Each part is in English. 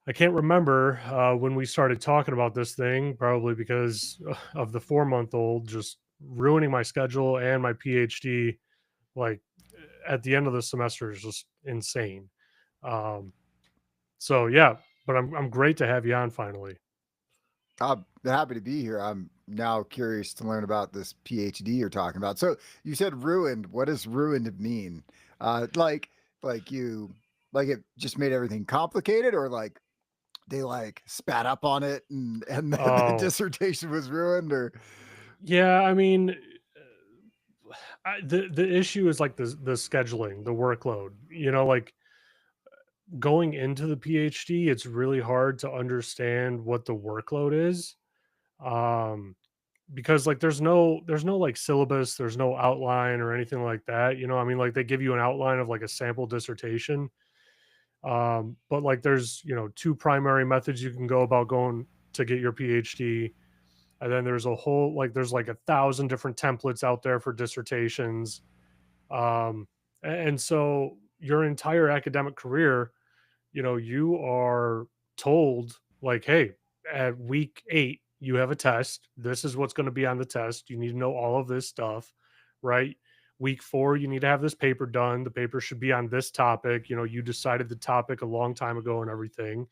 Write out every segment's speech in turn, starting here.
I can't remember when we started talking about this thing, probably because of the 4 month old just ruining my schedule and my PhD. Like at the end of the semester is just insane. Um, so yeah, but I'm great to have you on finally. I'm happy to be here. I'm now curious to learn about this PhD you're talking about. So you said ruined. What does ruined mean? Like, like you, like it just made everything complicated, or like they like spat up on it and the Oh dissertation was ruined, or yeah, I mean, the issue is like the scheduling, the workload. Like going into the PhD, it's really hard to understand what the workload is. Um, because like there's no like syllabus, there's no outline or anything like that. I mean, like they give you an outline of like a sample dissertation. But like there's, two primary methods you can go about going to get your PhD. And then there's like 1,000 different templates out there for dissertations. And so your entire academic career, you are told like, hey, at week 8, you have a test. This is what's going to be on the test. You need to know all of this stuff, right? Week 4, you need to have this paper done. The paper should be on this topic. You decided the topic a long time ago and everything.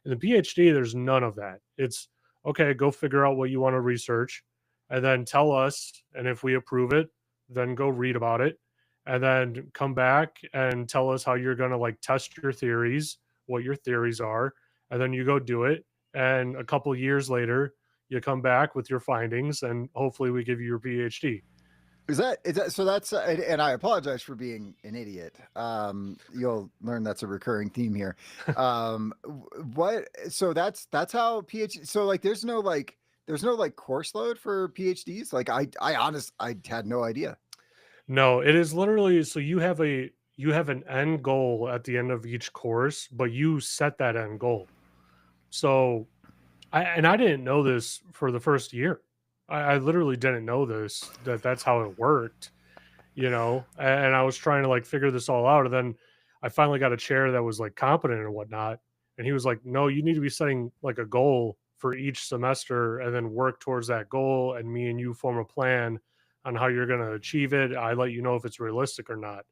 In the PhD, there's none of that. It's okay, go figure out what you want to research and then tell us. And if we approve it, then go read about it and then come back and tell us how you're going to like test your theories, what your theories are. And then you go do it. And a couple of years later, you come back with your findings and hopefully we give you your PhD. is that so? That's and I apologize for being an idiot. You'll learn that's a recurring theme here. What? So that's how PhD. So like, there's no like course load for PhDs. Like I had no idea. No, it is literally so you have an end goal at the end of each course, but you set that end goal. So I didn't know this for the first year. I literally didn't know that's how it worked, and I was trying to like figure this all out. And then I finally got a chair that was like competent and whatnot. And he was like, no, you need to be setting like a goal for each semester and then work towards that goal. And me and you form a plan on how you're going to achieve it. I let you know if it's realistic or not.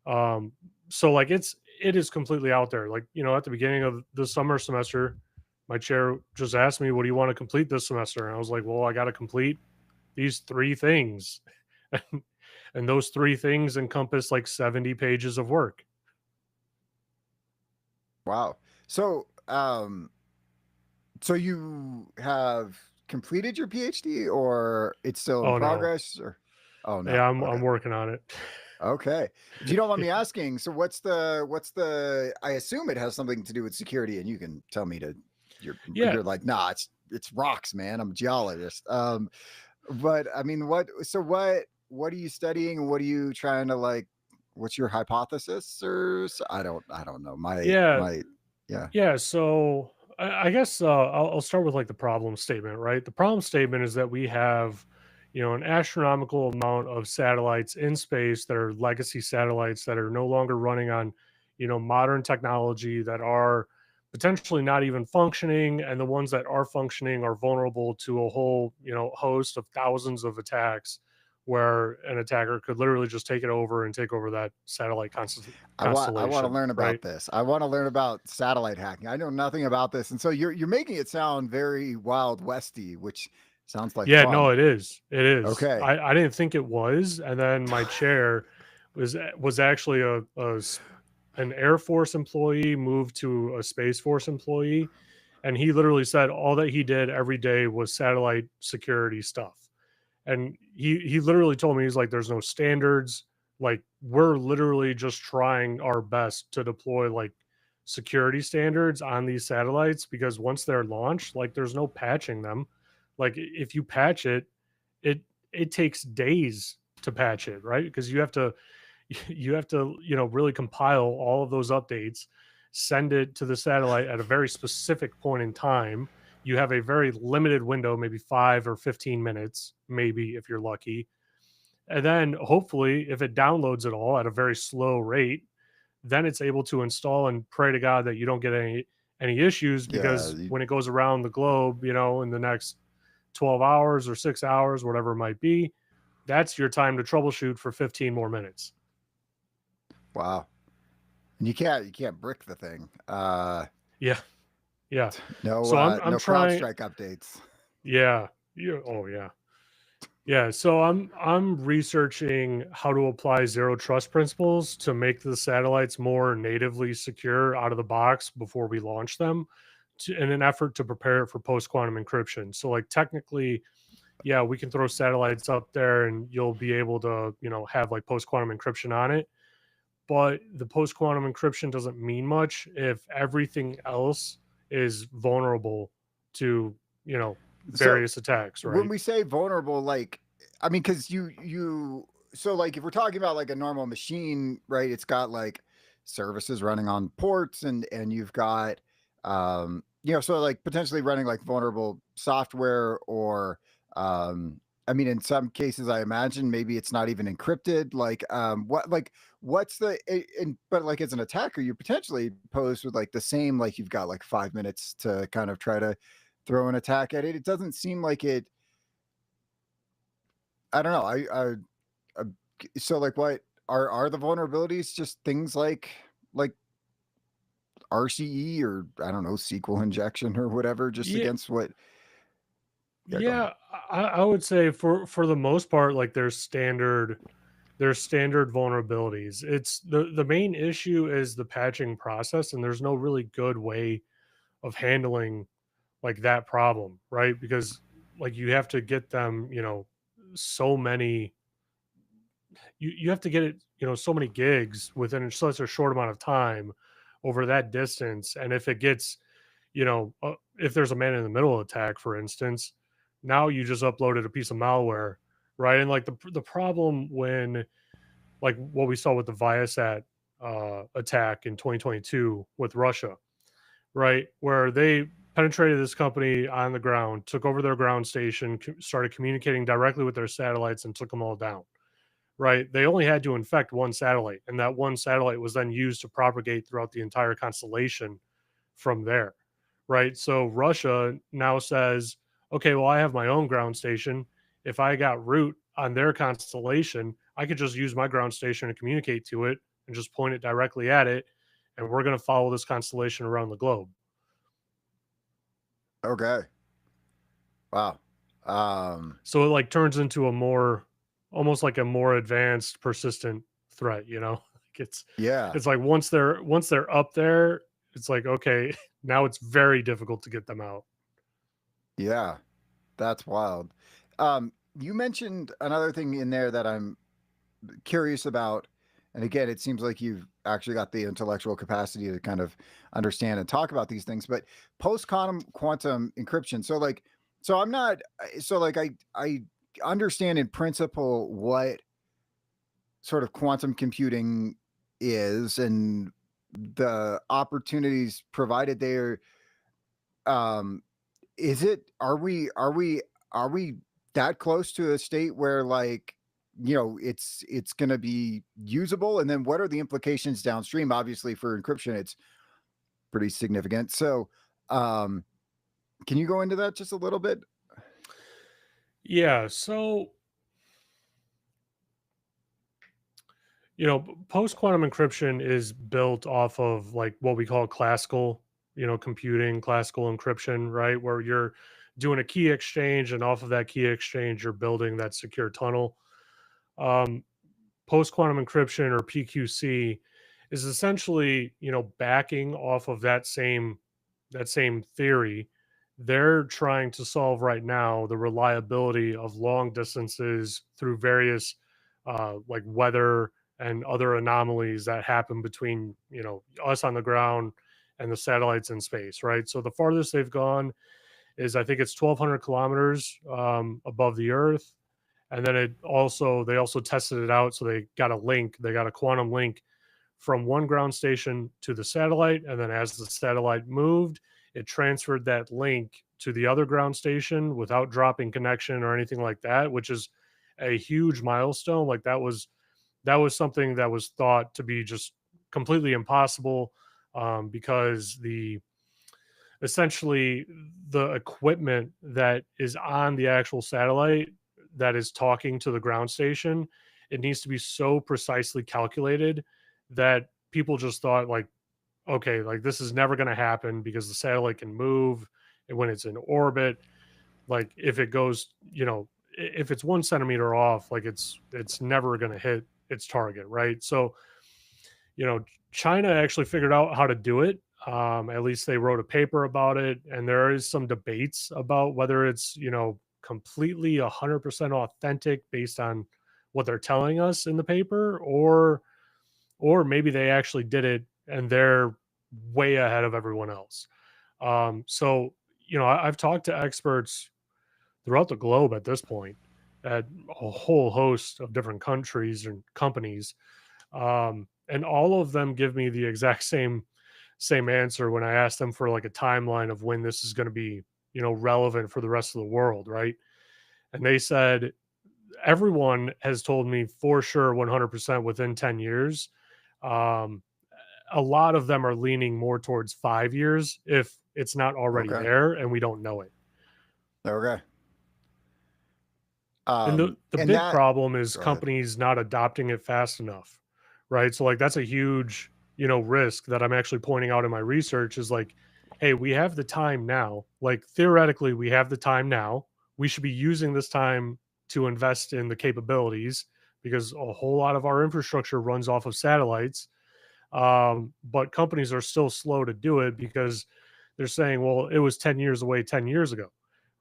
Um, so like it is completely out there. Like, at the beginning of the summer semester, my chair just asked me, what do you want to complete this semester? And I was like, well, I got to complete these 3 things. And those 3 things encompass like 70 pages of work. Wow. So so you have completed your PhD, or it's still in Oh no. progress, or oh no. Yeah, I'm Okay. working on it. Okay. If you don't mind me asking, so what's the I assume it has something to do with security, and you can tell me to Yeah. you're like, nah, it's rocks, man. I'm a geologist. But I mean, what are you studying? What are you trying to like, what's your hypothesis, or I don't know. Yeah. My yeah. Yeah. So I guess I'll start with like the problem statement, right? The problem statement is that we have, an astronomical amount of satellites in space that are legacy satellites that are no longer running on, modern technology that are potentially not even functioning. And the ones that are functioning are vulnerable to a whole, host of thousands of attacks where an attacker could literally just take it over and take over that satellite I want to constellation, learn right? about this. I want to learn about satellite hacking. I know nothing about this, and so you're making it sound very Wild Westy, which sounds like Yeah, no, fun. it is. It is. Okay. I didn't think it was, and then my chair was actually an Air Force employee moved to a Space Force employee, and he literally said all that he did every day was satellite security stuff. And he literally told me, he's like, there's no standards. Like we're literally just trying our best to deploy like security standards on these satellites because once they're launched, like there's no patching them. Like if you patch it, it it takes days to patch it, right? Because you have to really compile all of those updates, send it to the satellite at a very specific point in time. You have a very limited window, maybe 5 or 15 minutes, maybe if you're lucky. And then hopefully if it downloads it all at a very slow rate, then it's able to install and pray to God that you don't get any issues, Yeah. because when it goes around the globe, in the next 12 hours or 6 hours, whatever it might be, that's your time to troubleshoot for 15 more minutes. Wow. And you can't brick the thing. Yeah. Yeah. No So I'm no trying. CrowdStrike updates. Yeah. Yeah. Oh yeah. Yeah. So I'm researching how to apply zero trust principles to make the satellites more natively secure out of the box before we launch them, in an effort to prepare it for post quantum encryption. So like technically, yeah, we can throw satellites up there and you'll be able to, have like post quantum encryption on it. But the post quantum encryption doesn't mean much if everything else is vulnerable to, So various attacks, when right? we say vulnerable, like, I mean, because so like if we're talking about like a normal machine, right? It's got like services running on ports, and you've got, so like potentially running like vulnerable software, or, I mean, in some cases, I imagine maybe it's not even encrypted. Like, what's but like as an attacker, you're potentially posed with like the same, like you've got like 5 minutes to kind of try to throw an attack at it. It doesn't seem like it. I don't know. I so like what are the vulnerabilities? Just things like RCE, or I don't know, SQL injection or whatever, just Yeah, against what? Yeah, go ahead. yeah. I would say for the most part, like there's standard vulnerabilities. It's the main issue is the patching process, and there's no really good way of handling like that problem, right? Because like you have to get them, so many you have to get it, so many gigs within such a short amount of time over that distance. And if it gets, if there's a man in the middle attack, for instance, now you just uploaded a piece of malware, right? And like the problem when like what we saw with the Viasat attack in 2022 with Russia, right? Where they penetrated this company on the ground, took over their ground station, started communicating directly with their satellites, and took them all down, right? They only had to infect one satellite, and that one satellite was then used to propagate throughout the entire constellation from there, right? So Russia now says, okay, well, I have my own ground station. If I got root on their constellation, I could just use my ground station and communicate to it and just point it directly at it. And we're going to follow this constellation around the globe. Okay. Wow. Um, So it like turns into a more, almost like a more advanced persistent threat, Like yeah. it's like once they're up there, it's like okay, now it's very difficult to get them out. Yeah. That's wild. You mentioned another thing in there that I'm curious about. And again, it seems like you've actually got the intellectual capacity to kind of understand and talk about these things. But post quantum encryption. So I'm not. So like I understand in principle what sort of quantum computing is, and the opportunities provided there. Um, is it? Are we that close to a state where, like, it's going to be usable? And then what are the implications downstream? Obviously, for encryption, it's pretty significant. So, um, can you go into that just a little bit? Yeah, so post quantum encryption is built off of like what we call classical, computing, classical encryption, right? Where you're doing a key exchange, and off of that key exchange, you're building that secure tunnel. Um, Post quantum encryption, or PQC, is essentially, backing off of that same theory. They're trying to solve right now the reliability of long distances through various like weather and other anomalies that happen between, us on the ground and the satellites in space, right? So the farthest they've gone is, I think it's 1,200 kilometers above the Earth. And then they also tested it out. So they got a quantum link from one ground station to the satellite. And then as the satellite moved, it transferred that link to the other ground station without dropping connection or anything like that, which is a huge milestone. Like that was something that was thought to be just completely impossible, because the essentially the equipment that is on the actual satellite that is talking to the ground station, it needs to be so precisely calculated that people just thought like, okay, like this is never going to happen because the satellite can move and when it's in orbit, like if it goes, if it's 1 centimeter off, like it's never going to hit its target, right? So, you know, China actually figured out how to do it. At least they wrote a paper about it, and there is some debates about whether it's completely 100% authentic based on what they're telling us in the paper, or maybe they actually did it and they're way ahead of everyone else. So I've talked to experts throughout the globe at this point, at a whole host of different countries and companies, and all of them give me the exact same answer when I ask them for like a timeline of when this is going to be relevant for the rest of the world, right? And they said everyone has told me for sure 100% within 10 years. um, a lot of them are leaning more towards 5 years if it's not already Okay. there and we don't know it. Okay. And the And big that problem is go ahead. companies not adopting it fast enough, right? So, like, that's a huge, risk that I'm actually pointing out in my research is like, hey, we have the time now. Like, theoretically, we have the time now. We should be using this time to invest in the capabilities because a whole lot of our infrastructure runs off of satellites. But companies are still slow to do it because they're saying, well, it was 10 years away 10 years ago,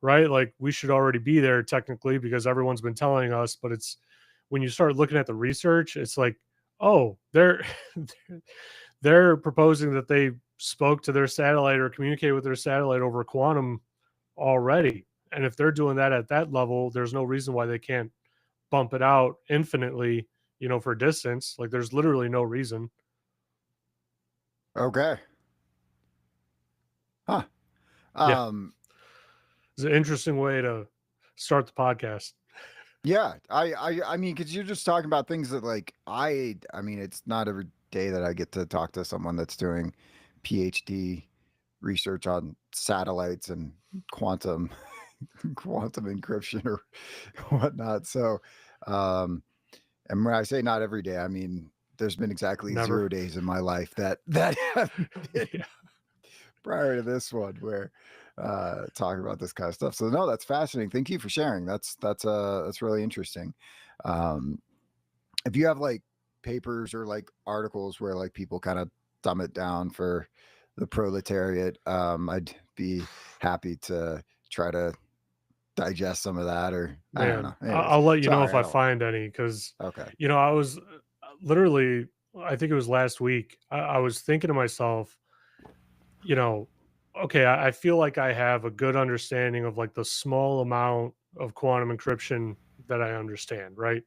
right? Like we should already be there technically because everyone's been telling us, but it's when you start looking at the research, it's like, oh, they're they're proposing that they spoke to their satellite or communicate with their satellite over quantum already. And if they're doing that at that level, there's no reason why they can't bump it out infinitely, for distance. Like there's literally no reason. Okay. Huh. Yeah. Um, It's an interesting way to start the podcast. yeah, I mean, because you're just talking about things that, like, I mean, it's not every day that I get to talk to someone that's doing PhD research on satellites and quantum quantum encryption or whatnot. So, um, and when I say not every day, I mean there's been exactly Never. 0 days in my life that have been Yeah. prior to this one where talking about this kind of stuff. So no, that's fascinating. Thank you for sharing. That's really interesting. Um if you have like papers or like articles where like people kind of dumb it down for the proletariat, I'd be happy to try to digest some of that, or I don't Man, know. Anyways, I'll let you know if sorry, I I don't. find any because, Okay. I was literally, I think it was last week, I was thinking to myself, you know, okay, I feel like I have a good understanding of like the small amount of quantum encryption that I understand, right?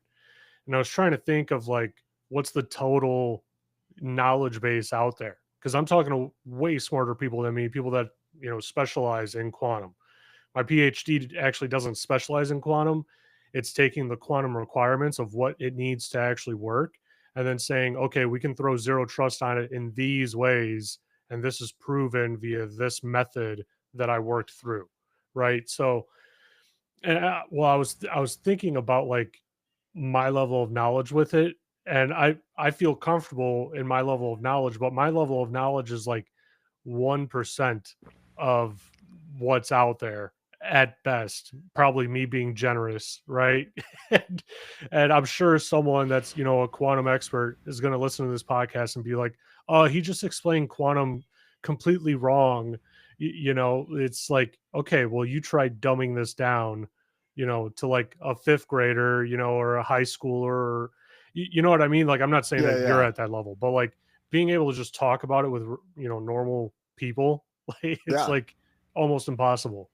And I was trying to think of like, what's the total knowledge base out there? Because I'm talking to way smarter people than me, people that, specialize in quantum. My PhD actually doesn't specialize in quantum. It's taking the quantum requirements of what it needs to actually work and then saying, okay, we can throw zero trust on it in these ways. And this is proven via this method that I worked through. Right. So, and well, I was thinking about like my level of knowledge with it, and I feel comfortable in my level of knowledge, but my level of knowledge is like 1% of what's out there at best. Probably me being generous, right? and, and I'm sure someone that's a quantum expert is going to listen to this podcast and be like, "Oh, he just explained quantum completely wrong." It's like, okay, well, you tried dumbing this down to like a fifth grader, or a high schooler, or you know what I mean? Like, I'm not saying Yeah, that you're yeah, at that level, but like being able to just talk about it with, normal people, like it's yeah, like almost impossible.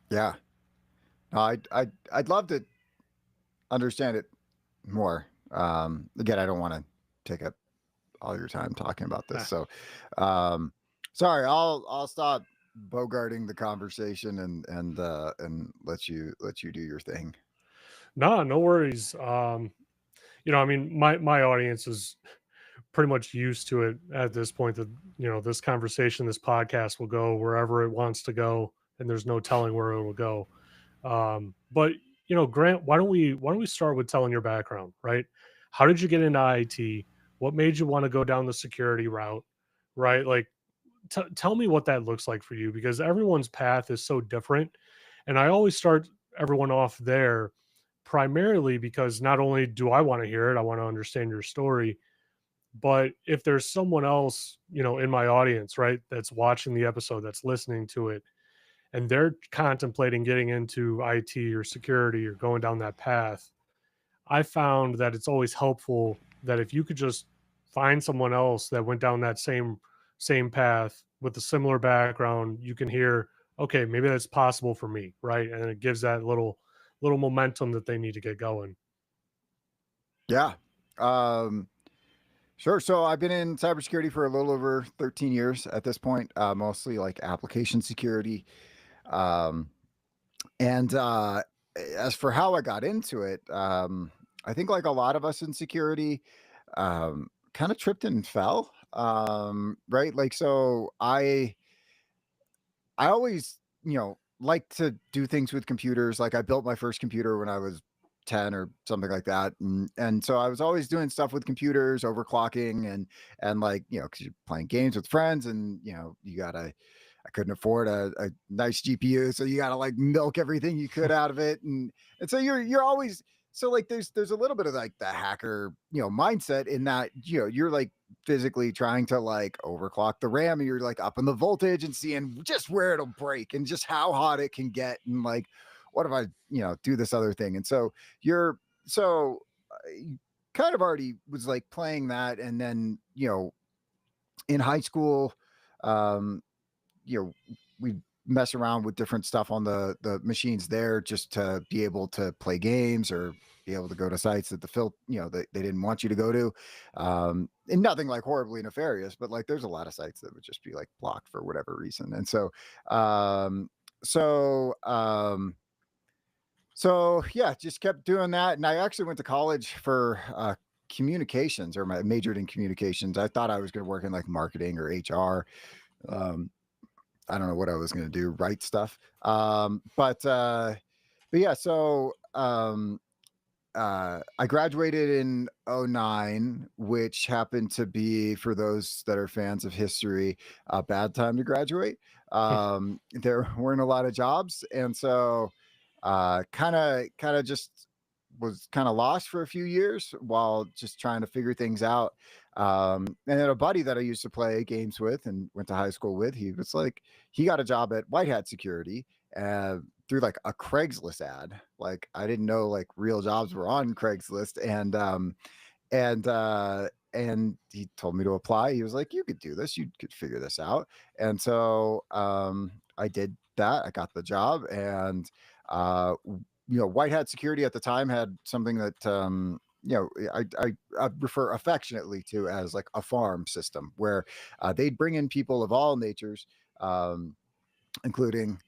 yeah. No, I'd love to understand it more. Again, I don't want to take up all your time talking about this. Ah, So, um, sorry, I'll stop bogarting the conversation and let you do your thing. no, no worries. I mean, my audience is pretty much used to it at this point that, this conversation, this podcast will go wherever it wants to go, and there's no telling where it will go. But Grant, why don't we start with telling your background, right? How did you get into IT? What made you want to go down the security route, right? Like, tell me what that looks like for you, because everyone's path is so different, and I always start everyone off there, primarily because not only do I want to hear it, I want to understand your story, but if there's someone else, in my audience, right, that's watching the episode, that's listening to it, and they're contemplating getting into IT or security or going down that path, I found that it's always helpful that if you could just find someone else that went down that same path with a similar background, you can hear, okay, maybe that's possible for me, right? And it gives that little momentum that they need to get going. Yeah. Um, sure. So I've been in cybersecurity for a little over 13 years at this point, mostly like application security. Um, and as for how I got into it, I think like a lot of us in security, kind of tripped and fell. Right. Like, so I always, like to do things with computers. Like I built my first computer when I was 10 or something like that. And so I was always doing stuff with computers, overclocking and like, cause you're playing games with friends and, you gotta, I couldn't afford a nice GPU. So you gotta like milk everything you could out of it. And so you're always, so like there's a little bit of like the hacker, mindset in that, you're like physically trying to like overclock the RAM and you're like up in the voltage and seeing just where it'll break and just how hot it can get and like what if I do this other thing. And so you're so you kind of already was like playing that. And then in high school, um we mess around with different stuff on the machines there just to be able to play games or be able to go to sites that they didn't want you to go to, and nothing like horribly nefarious, but like there's a lot of sites that would just be like blocked for whatever reason. And um so um so yeah, just kept doing that. And I actually went to college for communications, or my majored in communications. I thought I was going to work in like marketing or HR. um I don't know what I was going to do, write stuff. But yeah, so I graduated in '09, which happened to be, for those that are fans of history, a bad time to graduate. There weren't a lot of jobs. And so kind of just was kind of lost for a few years while just trying to figure things out. And then a buddy that I used to play games with and went to high school with, he was like, he got a job at White Hat Security through like a Craigslist ad. Like I didn't know like real jobs were on Craigslist. And he told me to apply. He was like, you could do this, you could figure this out. And so I did that. I got the job. And White Hat Security at the time had something that I refer affectionately to as like a farm system, where they'd bring in people of all natures, um, including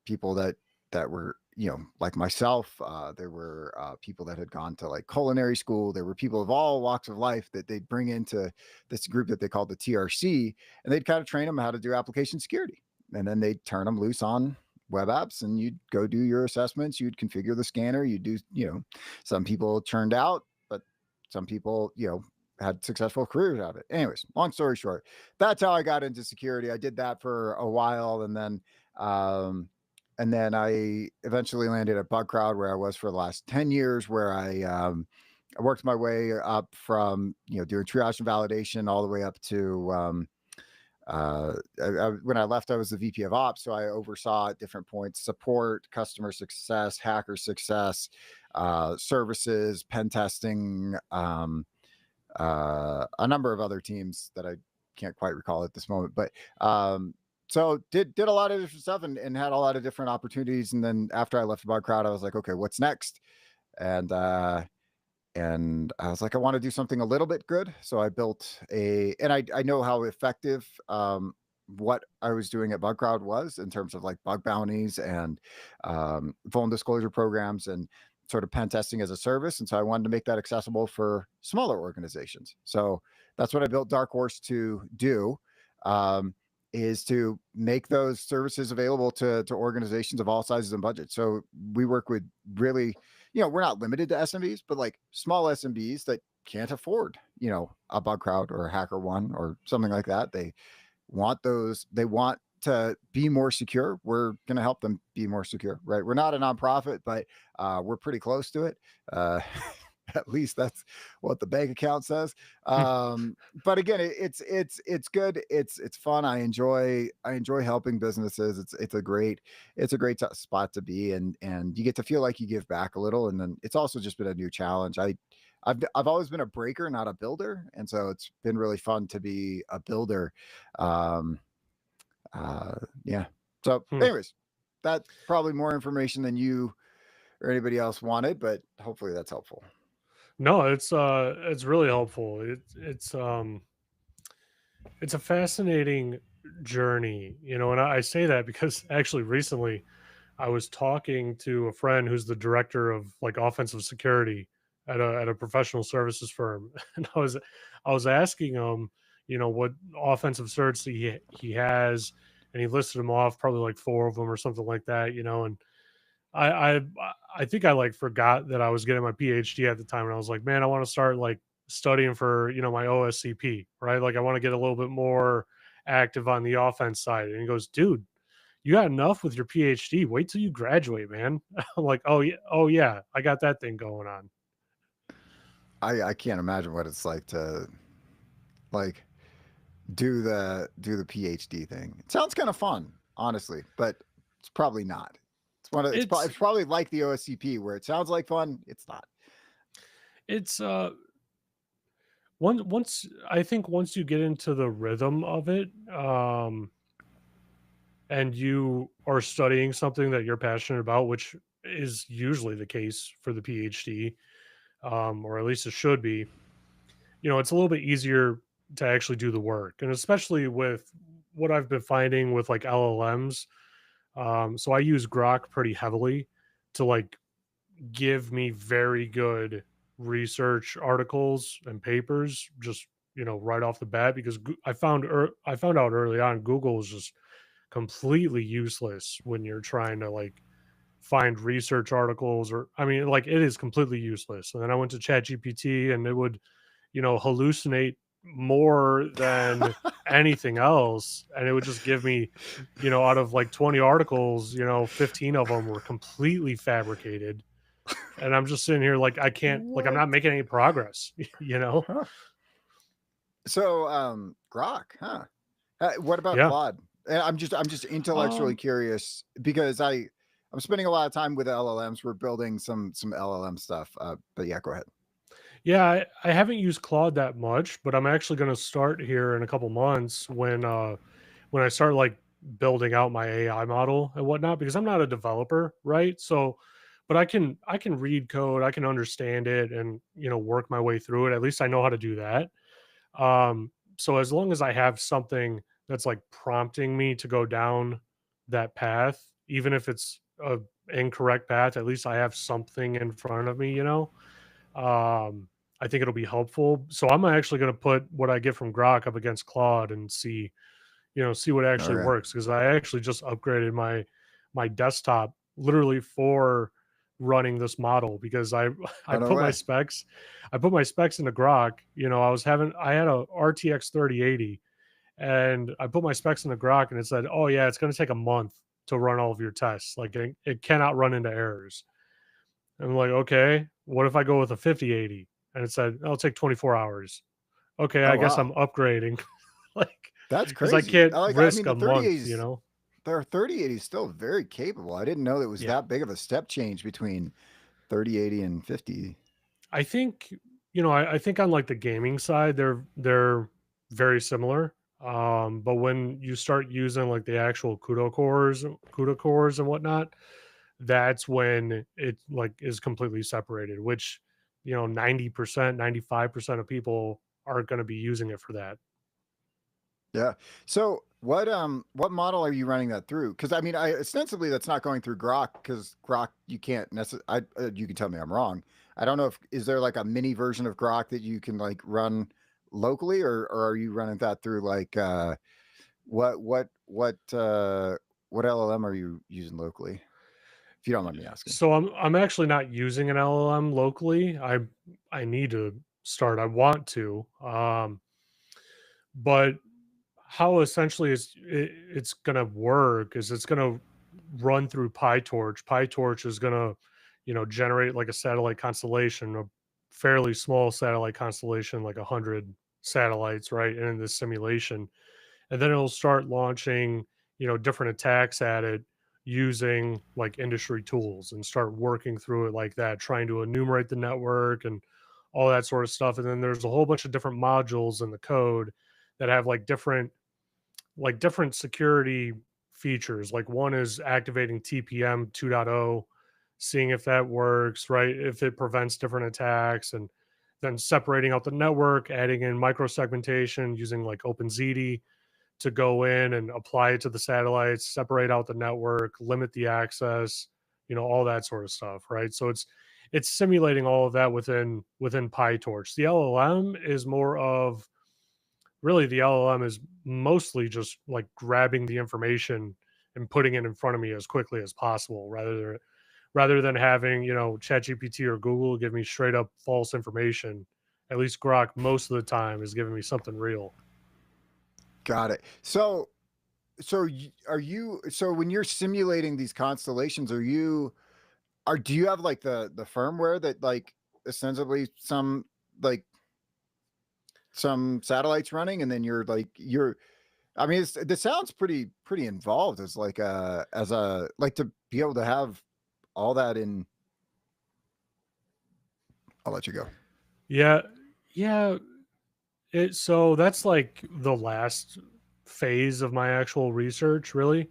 people that were like myself. There were people that had gone to like culinary school. There were people of all walks of life that they'd bring into this group that they called the TRC, and they'd kind of train them how to do application security, and then they'd turn them loose on web apps, and you'd go do your assessments, you'd configure the scanner, you do some people churned out, but some people had successful careers out of it. Anyways, long story short, that's how I got into security. I did that for a while, um, and then I eventually landed at Bugcrowd, where I was for the last 10 years, where I worked my way up from doing triage and validation all the way up to when I left, I was the VP of Ops, so I oversaw at different points support, customer success, hacker success, services, pen testing, a number of other teams that I can't quite recall at this moment. But so did a lot of different stuff and had a lot of different opportunities. And then after I left Bug Crowd, I was like, okay, what's next? And I was like, I want to do something a little bit good. So I built and I know how effective what I was doing at Bugcrowd was in terms of like bug bounties and phone disclosure programs and sort of pen testing as a service. And so I wanted to make that accessible for smaller organizations. So That's what I built Dark Horse to do. Um, is to make those services available to organizations of all sizes and budgets. So we work with really, we're not limited to SMBs, but like small SMBs that can't afford, a bug crowd or a hacker one or something like that. They want to be more secure. We're going to help them be more secure, right? We're not a nonprofit, but we're pretty close to it. Uh, at least that's what the bank account says. But again, it's good. It's fun. I enjoy helping businesses. It's a great spot to be, and you get to feel like you give back a little. And then it's also just been a new challenge. I've always been a breaker, not a builder, and so it's been really fun to be a builder. Um, yeah. So, Hmm. anyways, that's probably more information than you or anybody else wanted, but hopefully that's helpful. No, it's really helpful. It's a fascinating journey, and I say that because actually recently I was talking to a friend who's the director of like offensive security at a professional services firm, and I was asking him, what offensive certs he has, and he listed them off, probably like four of them or something like that, and I I I think I like forgot that I was getting my PhD at the time, and I was like, man, I want to start like studying for my OSCP, right? Like I want to get a little bit more active on the offense side. And he goes, dude, you got enough with your PhD. Wait till you graduate, man. I'm like, oh yeah, I got that thing going on. I can't imagine what it's like to like do the PhD thing. It sounds kind of fun, honestly, but it's probably not. It's It's probably like the OSCP where it sounds like fun. It's not. it's once I think once you get into the rhythm of it, and you are studying something that you're passionate about, which is usually the case for the PhD, or at least it should be, it's a little bit easier to actually do the work. And especially with what I've been finding with like LLMs. So I use Grok pretty heavily to like give me very good research articles and papers just right off the bat because I found out early on Google is just completely useless when you're trying to like find research articles, or I mean like it is completely useless. And then I went to ChatGPT and it would hallucinate more than anything else, and it would just give me out of like 20 articles, 15 of them were completely fabricated, and I'm just sitting here like I can't, like I'm What? not making any progress, Huh. So, Grok, huh? What about Yeah. Claude? I'm just intellectually um curious because I'm spending a lot of time with LLMs. We're building some LLM stuff. But yeah, go ahead. Yeah, I haven't used Claude that much, but I'm actually going to start here in a couple months when I start like building out my AI model and whatnot because I'm not a developer, right? So, but I can read code, I can understand it, and work my way through it. At least I know how to do that. So as long as I have something that's like prompting me to go down that path, even if it's a incorrect path, at least I have something in front of me. I think it'll be helpful. So I'm actually going to put what I get from Grok up against Claude and see what actually Okay. works because I actually just upgraded my desktop literally for running this model because I I Oh, no put my way. specs I put my specs into Grok. I had a RTX 3080 and I put my specs into Grok and it said, "Oh yeah, it's going to take a month to run all of your tests. Like it cannot run into errors." I'm like, okay, what if I go with a 5080? And it said, "It'll take 24 hours." Okay, Oh, I guess I'm wow. upgrading. Like, That's because I crazy. can't I mean, risk the a month, 3080s, you know? their 3080 is still very capable. I didn't know that was Yeah. that big of a step change between 3080 and 50. I think, I think on like the gaming side, they're very similar. But when you start using like the actual CUDA cores and whatnot, that's when it like is completely separated, which 90%, 95% of people aren't going to be using it for that. Yeah. So what model are you running that through? Because I mean, I ostensibly that's not going through Grok because Grok you can't necessarily. You can tell me I'm wrong. I don't know if is there like a mini version of Grok that you can like run locally, or are you running that through like what what what uh what LLM are you using locally? If you don't mind me asking. So I'm actually not using an LLM locally. I need to start. I want to. But how essentially it's gonna work is it's gonna run through PyTorch. PyTorch is gonna, generate like a satellite constellation, a fairly small satellite constellation, like 100 satellites, right? And in this simulation, and then it'll start launching, different attacks at it using like industry tools and start working through it like that, trying to enumerate the network and all that sort of stuff. And then there's a whole bunch of different modules in the code that have like different security features. Like one is activating TPM 2.0, seeing if that works, right? If it prevents different attacks, and then separating out the network, adding in microsegmentation using like OpenZD to go in and apply it to the satellites, separate out the network, limit the access, all that sort of stuff, right? So it's simulating all of that within PyTorch. The LLM is more of really the LLM is mostly just like grabbing the information and putting it in front of me as quickly as possible rather than having, ChatGPT or Google give me straight up false information. At least Grok most of the time is giving me something real. Got it. Are you, so when you're simulating these constellations, do you have like the firmware that like ostensibly like some satellites running, and then you're I mean, this sounds pretty involved as like a like to be able to have all that in. I'll let you go. Yeah. Yeah. So that's like the last phase of my actual research, really.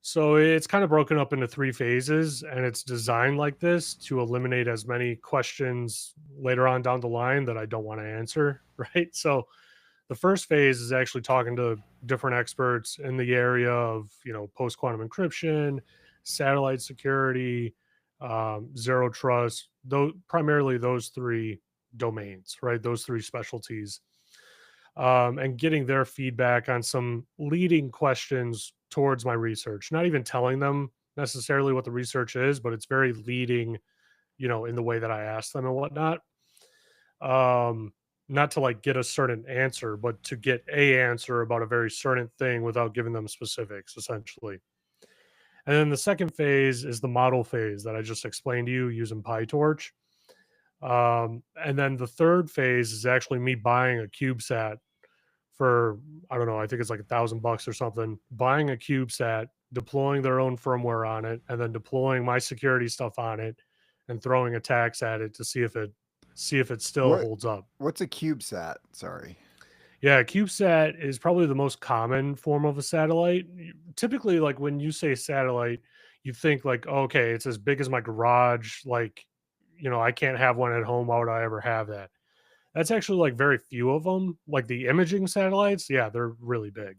So it's kind of broken up into three phases, and it's designed like this to eliminate as many questions later on down the line that I don't want to answer, right? So the first phase is actually talking to different experts in the area of, post quantum encryption, satellite security, zero trust, though primarily those three domains, right? Those three specialties, and getting their feedback on some leading questions towards my research. Not even telling them necessarily what the research is, but it's very leading, in the way that I ask them and whatnot. Um, Not to like get a certain answer, but to get a answer about a very certain thing without giving them specifics, essentially. And then the second phase is the model phase that I just explained to you using PyTorch. And then the third phase is actually me buying a CubeSat for, I don't know, I think it's like $1,000 or something, buying a CubeSat, deploying their own firmware on it, and then deploying my security stuff on it and throwing attacks at it to see if it still What holds up. what's a CubeSat? Sorry. Yeah, CubeSat is probably the most common form of a satellite. Typically, like when you say satellite, you think like, okay, it's as big as my garage. Like, I can't have one at home. Why would I ever have that? That's actually like very few of them. Like the imaging satellites, yeah, they're really big.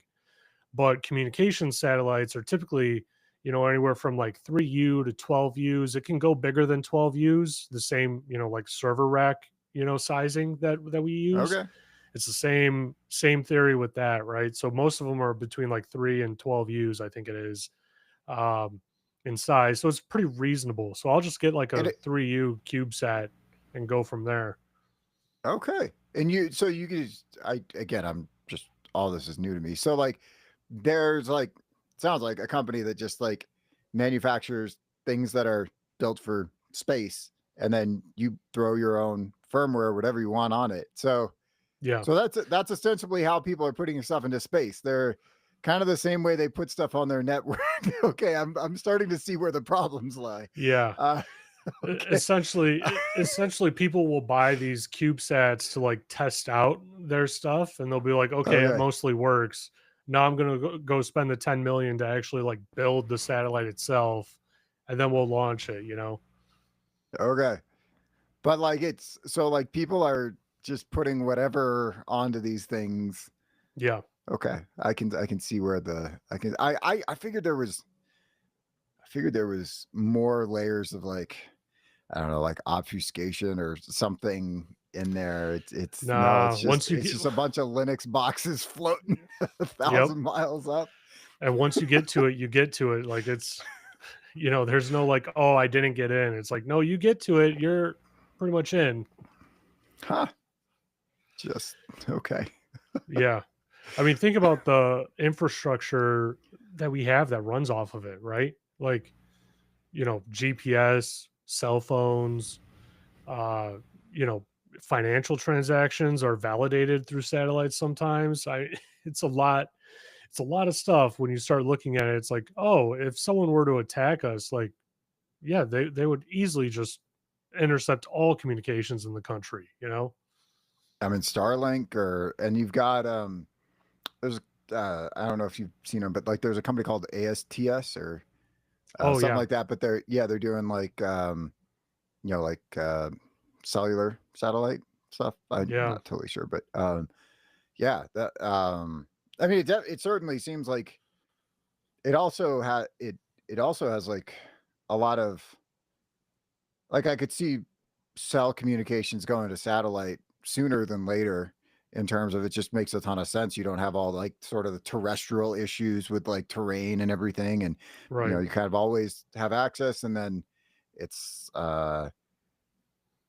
But communication satellites are typically, anywhere from like 3U to 12Us. It can go bigger than 12Us, the same, like server rack, sizing that we use. Okay. It's the same theory with that, right? So most of them are between like 3 and 12Us, I think it is, um, in size. So it's pretty reasonable. So I'll just get like And a 3U CubeSat and go from there. Okay. And you could I again, I'm just, all this is new to me. So like there's like, sounds like a company that just like manufactures things that are built for space, and then you throw your own firmware, whatever you want on it. Yeah. So that's ostensibly how people are putting stuff into space. They're kind of the same way they put stuff on their network. Okay, I'm starting to see where the problems lie. Yeah. Uh okay. Essentially people will buy these CubeSats to like test out their stuff, and they'll be like, okay, it Okay. mostly works. Now I'm gonna go spend the 10 million to actually like build the satellite itself, and then we'll launch it. Okay. But like it's so like people are just putting whatever onto these things. Yeah. Okay. I can see where I figured there was more layers of like, I don't know, like obfuscation or something in there. It's no, Nah, once you it's get just a bunch of Linux boxes floating a yep, thousand miles up. and once you get to it, you get to it. Like it's there's no like, oh, I didn't get in. It's like, no, you get to it, you're pretty much in. Huh. Just okay. Yeah. I mean, think about the infrastructure that we have that runs off of it, right? Like, GPS, cell phones, uh, you know, financial transactions are validated through satellites sometimes. It's a lot. It's a lot of stuff when you start looking at it. It's like, oh, if someone were to attack us, like, yeah, they would easily just intercept all communications in the country, you know? I mean Starlink and you've got there's I don't know if you've seen them, but like there's a company called ASTS or Oh something yeah. like that. But they're doing like like cellular satellite stuff. I'm Yeah. not totally sure, but yeah, that I mean it certainly seems like it also had it also has like a lot of like I could see cell communications going to satellite sooner than later in terms of it just makes a ton of sense. You don't have all like sort of the terrestrial issues with like terrain and everything. And Right. you kind of always have access and then it's yeah,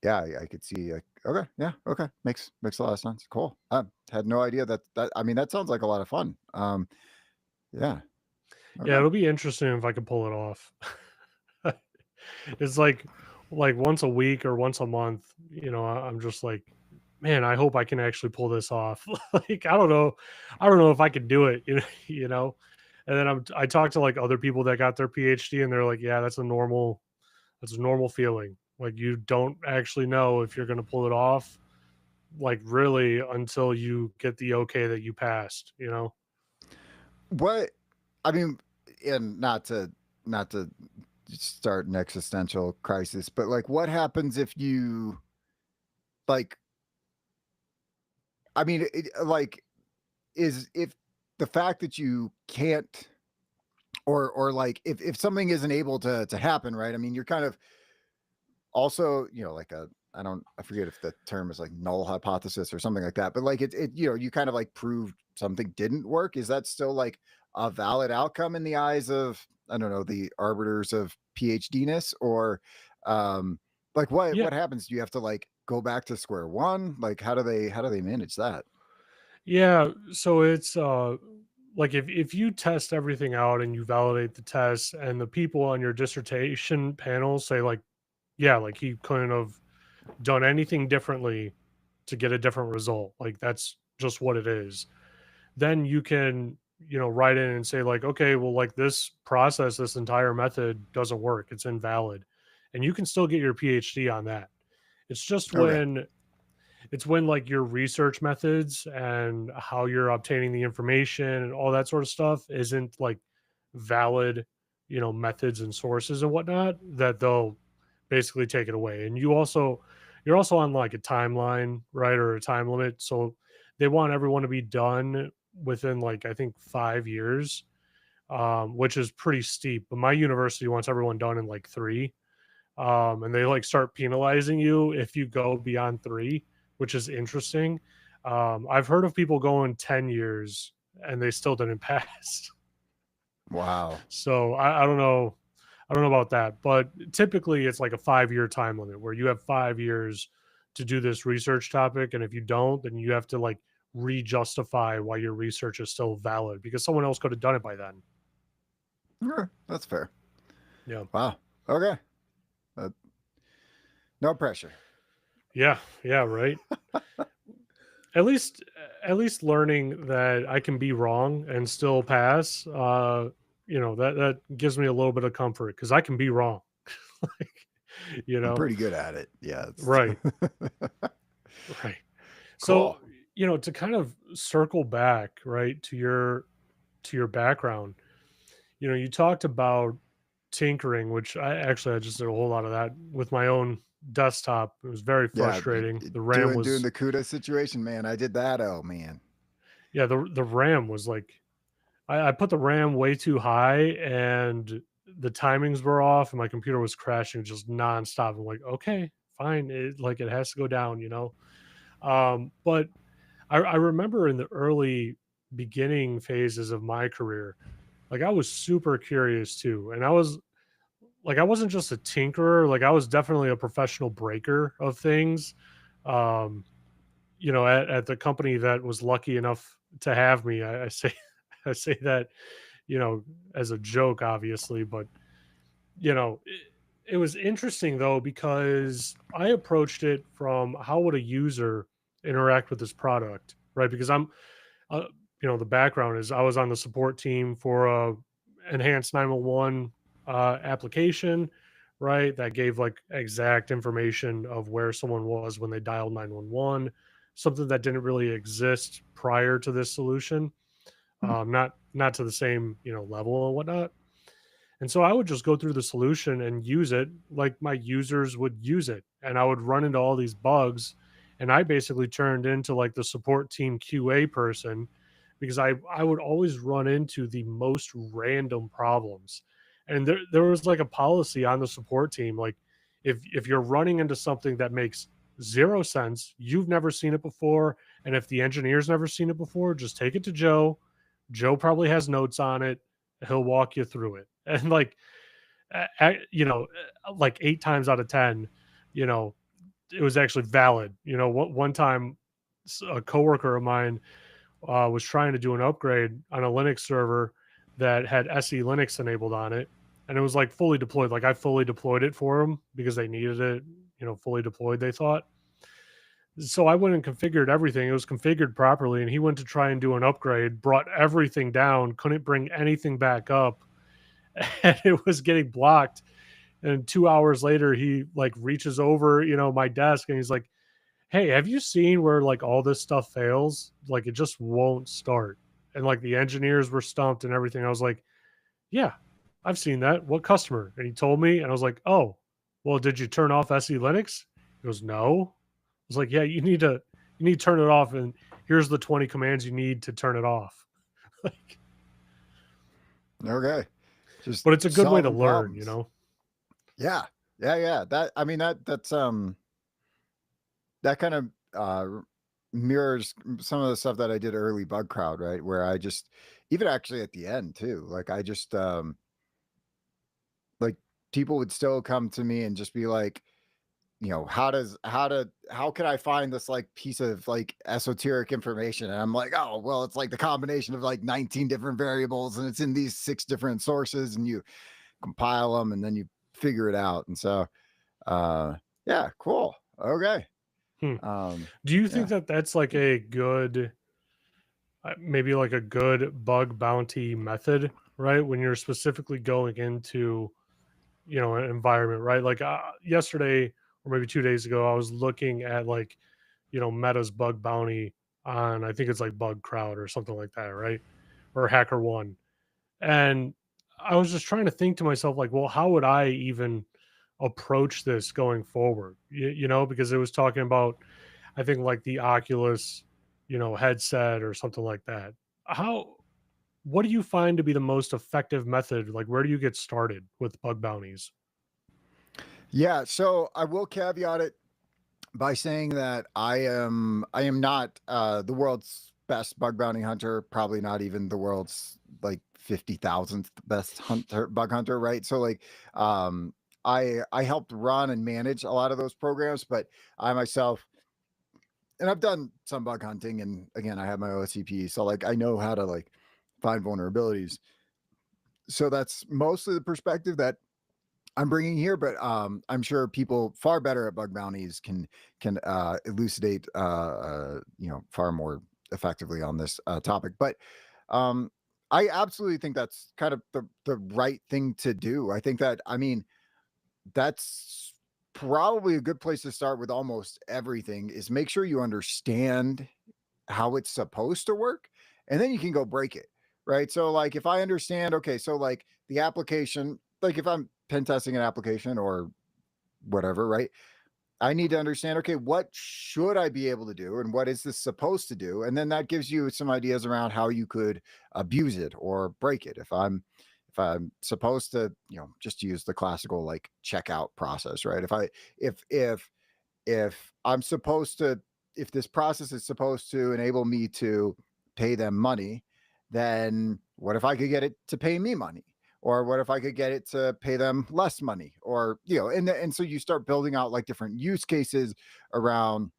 I could see like okay, yeah, okay. Makes a lot of sense. Cool. I had no idea that I mean that sounds like a lot of fun. Yeah. Yeah, Okay. it'll be interesting if I can pull it off. It's like once a week or once a month, I'm just like, man, I hope I can actually pull this off. Like, I don't know if I could do it, you know. And then I talked to like other people that got their PhD, and they're like, yeah, that's a normal feeling. Like you don't actually know if you're going to pull it off, like really, until you get the okay that you passed, you know. What I mean, and not to start an existential crisis, but like what happens if you like I mean like is if the fact that you can't or like if something isn't able to happen, right? I mean, you're kind of also, like I forget if the term is like null hypothesis or something like that, but like you kind of like proved something didn't work. Is that still like a valid outcome in the eyes of, I don't know, the arbiters of PhD-ness or like Yeah. what happens? Do you have to like go back to square one? Like how do they manage that? Yeah, so it's like if you test everything out and you validate the tests and the people on your dissertation panel say like, yeah, like he couldn't have done anything differently to get a different result. Like that's just what it is. Then you can, write in and say like, okay, well like this process, this entire method doesn't work. It's invalid. And you can still get your PhD on that. It's just Okay. when like your research methods and how you're obtaining the information and all that sort of stuff isn't like valid, methods and sources and whatnot, that they'll basically take it away. And you're also on like a timeline, right? Or a time limit. So they want everyone to be done within like I think 5 years, which is pretty steep. But my university wants everyone done in like three, and they like start penalizing you if you go beyond three, which is interesting. I've heard of people going 10 years and they still didn't pass. Wow. So I don't know. I don't know about that, but typically it's like a 5 year time limit where you have 5 years to do this research topic. And if you don't, then you have to like re-justify why your research is still valid because someone else could have done it by then. That's fair. Yeah. Wow. Okay. Uh, no pressure. Yeah. Yeah. Right. at least at least learning that I can be wrong and still pass, that gives me a little bit of comfort because I can be wrong. Like, you I'm know, pretty good at it. Yeah. right, right. So, Cool. to kind of circle back, right, to your background, you talked about tinkering, which I just did a whole lot of that with my own desktop. It was very Yeah, frustrating. The RAM doing was the CUDA situation, man. I did that. Oh man. yeah, the RAM was like I put the RAM way too high and the timings were off and my computer was crashing just nonstop. I'm like, okay, fine. It has to go down, But I remember in the early beginning phases of my career, like I was super curious too. And I was like, I wasn't just a tinkerer, like I was definitely a professional breaker of things. Um, at the company that was lucky enough to have me, I say, I say that, you know, as a joke, obviously, but it was interesting though because I approached it from how would a user interact with this product, right? Because uh, the background is I was on the support team for a enhanced 911 application, right? That gave like exact information of where someone was when they dialed 911, something that didn't really exist prior to this solution, not to the same level and whatnot. And so I would just go through the solution and use it like my users would use it. And I would run into all these bugs. And I basically turned into like the support team QA person because I would always run into the most random problems. And there was like a policy on the support team. Like if you're running into something that makes zero sense, you've never seen it before, and if the engineer's never seen it before, just take it to Joe. Joe probably has notes on it. He'll walk you through it. And like, like 8 times out of 10, you know, it was actually valid. One time, a coworker of mine was trying to do an upgrade on a Linux server that had SE Linux enabled on it, and it was like fully deployed. Like I fully deployed it for them because they needed it, fully deployed. They thought. So I went and configured everything. It was configured properly, and he went to try and do an upgrade, brought everything down, couldn't bring anything back up, and it was getting blocked. And 2 hours later, he like reaches over, my desk, and he's like, "Hey, have you seen where like all this stuff fails? Like it just won't start." And like the engineers were stumped and everything. I was like, "Yeah, I've seen that. What customer?" And he told me, and I was like, "Oh, well, did you turn off SE Linux?" He goes, "No." I was like, "Yeah, you need to turn it off, and here's the 20 commands you need to turn it off." Like, Okay. Just but it's a good way to solving learn, problems. Yeah. Yeah. That I mean that kind of mirrors some of the stuff that I did early bug crowd, right? Where I just even actually at the end too, like I just like people would still come to me and just be like, how can I find this like piece of like esoteric information? And I'm like, oh, well, it's like the combination of like 19 different variables and it's in these 6 different sources and you compile them and then you figure it out. And so yeah, cool. Okay. Hmm. Um Do you think yeah. that that's like a good, maybe like a good bug bounty method, right? When you're specifically going into, an environment, right? Like yesterday or maybe 2 days ago, I was looking at like, Meta's bug bounty on, I think it's like Bug Crowd or something like that, right? Or Hacker One. And I was just trying to think to myself, like, well, how would I even approach this going forward? Because it was talking about, I think like the Oculus, headset or something like that. How what do you find to be the most effective method? Like where do you get started with bug bounties? Yeah, so I will caveat it by saying that I am not the world's best bug bounty hunter, probably not even the world's like 50,000th best bug hunter, right? So like I helped run and manage a lot of those programs, but I myself and I've done some bug hunting and again I have my OSCP, so like I know how to like find vulnerabilities. So that's mostly the perspective that I'm bringing here, but I'm sure people far better at bug bounties can elucidate far more effectively on this topic. But um, I absolutely think that's kind of the right thing to do. I think that I mean that's probably a good place to start with almost everything. Is make sure you understand how it's supposed to work, and then you can go break it. Right. So, like, if I understand, okay, so like the application, like if I'm pen testing an application or whatever, right? I need to understand, okay, what should I be able to do and what is this supposed to do? And then that gives you some ideas around how you could abuse it or break it. If I'm supposed to, just use the classical like checkout process, right? If I'm supposed to if this process is supposed to enable me to pay them money, then what if I could get it to pay me money? Or what if I could get it to pay them less money? Or, and so you start building out like different use cases around,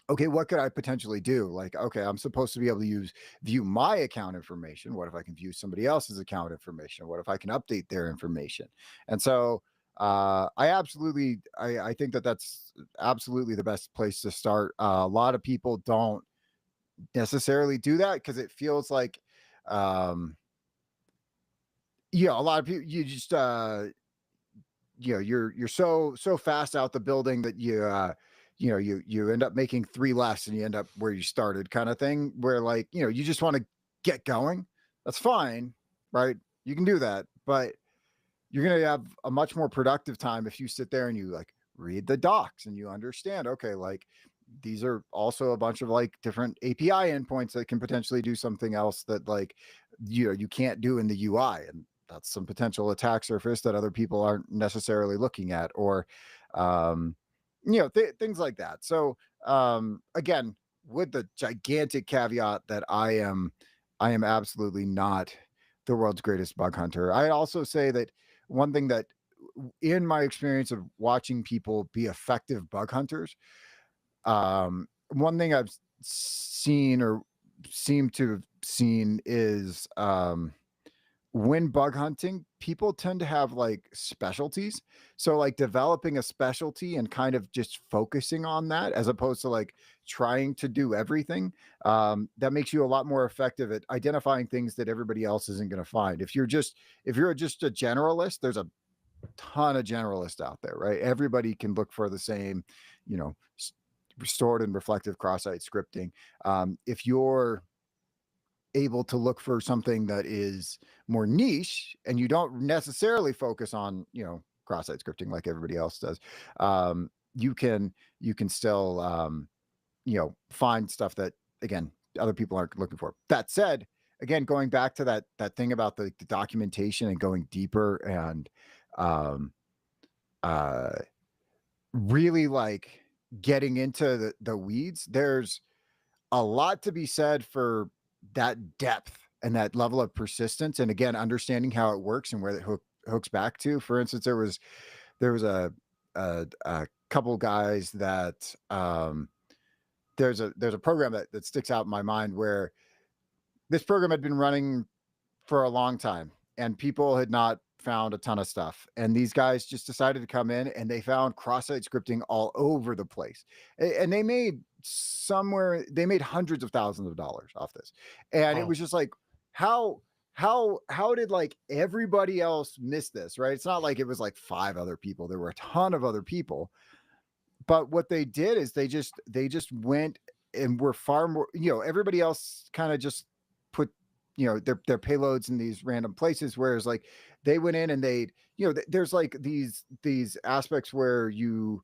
okay, what could I potentially do? Like, okay, I'm supposed to be able to view my account information. What if I can view somebody else's account information? What if I can update their information? And so I think that that's absolutely the best place to start. A lot of people don't necessarily do that because it feels like, um, a lot of people, you just, you're so fast out the building that you end up making three less and you end up where you started, kind of thing, where like, you just want to get going. That's fine, right? You can do that, but you're going to have a much more productive time if you sit there and you like read the docs and you understand, okay, like these are also a bunch of like different API endpoints that can potentially do something else that like you can't do in the UI, and that's some potential attack surface that other people aren't necessarily looking at, or things like that. So again, with the gigantic caveat that I am absolutely not the world's greatest bug hunter. I also say that one thing that in my experience of watching people be effective bug hunters, one thing I've seen or seem to have seen is when bug hunting, people tend to have like specialties. So like developing a specialty and kind of just focusing on that as opposed to like trying to do everything. That makes you a lot more effective at identifying things that everybody else isn't going to find. If you're just a generalist, there's a ton of generalists out there, right? Everybody can look for the same, you know, restored and reflective cross-site scripting. If you're able to look for something that is more niche and you don't necessarily focus on, cross-site scripting like everybody else does, you can still, find stuff that, again, other people aren't looking for. That said, again, going back to that thing about the documentation and going deeper and um, uh, really like getting into the weeds, there's a lot to be said for that depth and that level of persistence. And again, understanding how it works and where it hooks back to. For instance, there was a couple guys that there's a program that sticks out in my mind where this program had been running for a long time and people had not found a ton of stuff. And these guys just decided to come in and they found cross-site scripting all over the place. And they made hundreds of thousands of dollars off this. And it Wow. was just like, how how did like everybody else miss this, right? It's not like it was like five other people. There were a ton of other people, but what they did is they just went and were far more, everybody else kind of just put, their payloads in these random places, whereas like they went in and they, there's like these aspects where you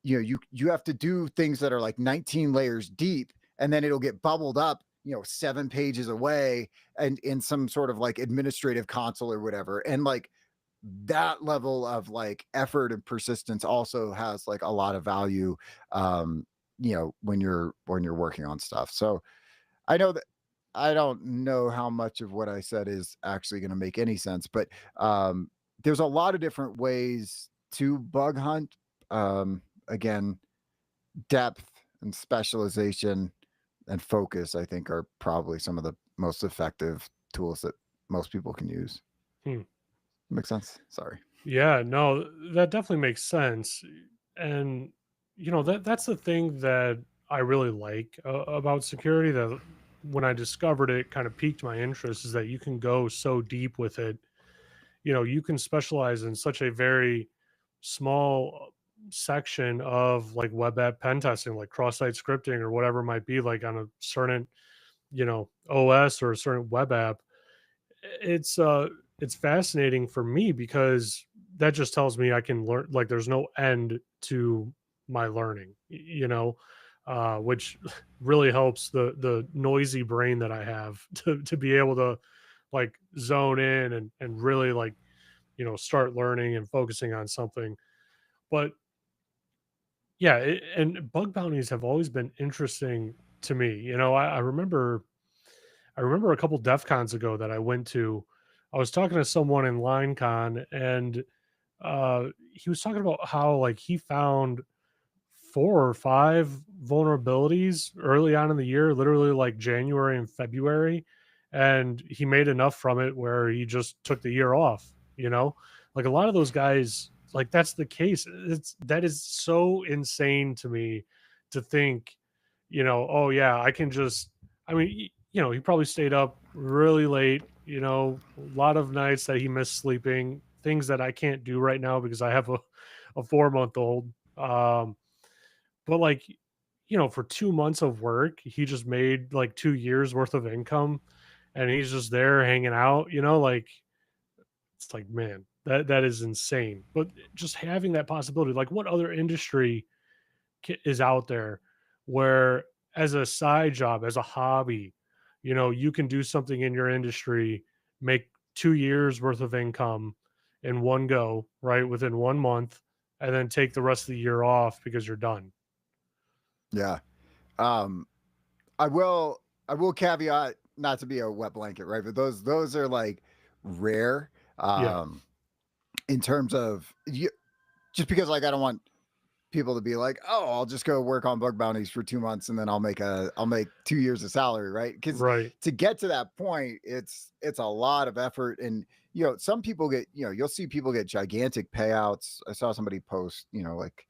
have to do things that are like 19 layers deep, and then it'll get bubbled up, 7 pages away and in some sort of like administrative console or whatever. And like that level of like effort and persistence also has like a lot of value, when you're working on stuff. So I know that I don't know how much of what I said is actually going to make any sense, but there's a lot of different ways to bug hunt. Again, depth and specialization and focus, I think, are probably some of the most effective tools that most people can use. Hmm. Makes sense? Sorry. Yeah, no, that definitely makes sense. And that's the thing that I really like about security, that when I discovered it kind of piqued my interest, is that you can go so deep with it. You can specialize in such a very small section of like web app pen testing, like cross-site scripting or whatever it might be, like on a certain, OS or a certain web app. It's fascinating for me because that just tells me I can learn, like there's no end to my learning, which really helps the noisy brain that I have to be able to like zone in and really like, start learning and focusing on something. But Yeah, and bug bounties have always been interesting to me. I remember a couple DEF cons ago that I went to. I was talking to someone in LineCon, and he was talking about how like he found 4 or 5 vulnerabilities early on in the year, literally like January and February, and he made enough from it where he just took the year off, you know? Like a lot of those guys, like that's the case. That is so insane to me to think, oh yeah, I can just I mean, he probably stayed up really late, a lot of nights that he missed sleeping, things that I can't do right now because I have a 4-month old. But like, for 2 months of work, he just made like 2 years worth of income and he's just there hanging out, like it's like, man, that is insane. But just having that possibility, like what other industry is out there where as a side job, as a hobby, you can do something in your industry, make 2 years worth of income in one go, right? Within 1 month and then take the rest of the year off because you're done. Yeah. Um, I will caveat not to be a wet blanket, right? But those are like rare Yeah. in terms of you, just because like I don't want people to be like, oh, I'll just go work on bug bounties for 2 months and then I'll make 2 years of salary, right? Because Right. to get to that point, it's a lot of effort, and some people get, you'll see people get gigantic payouts. I saw somebody post, like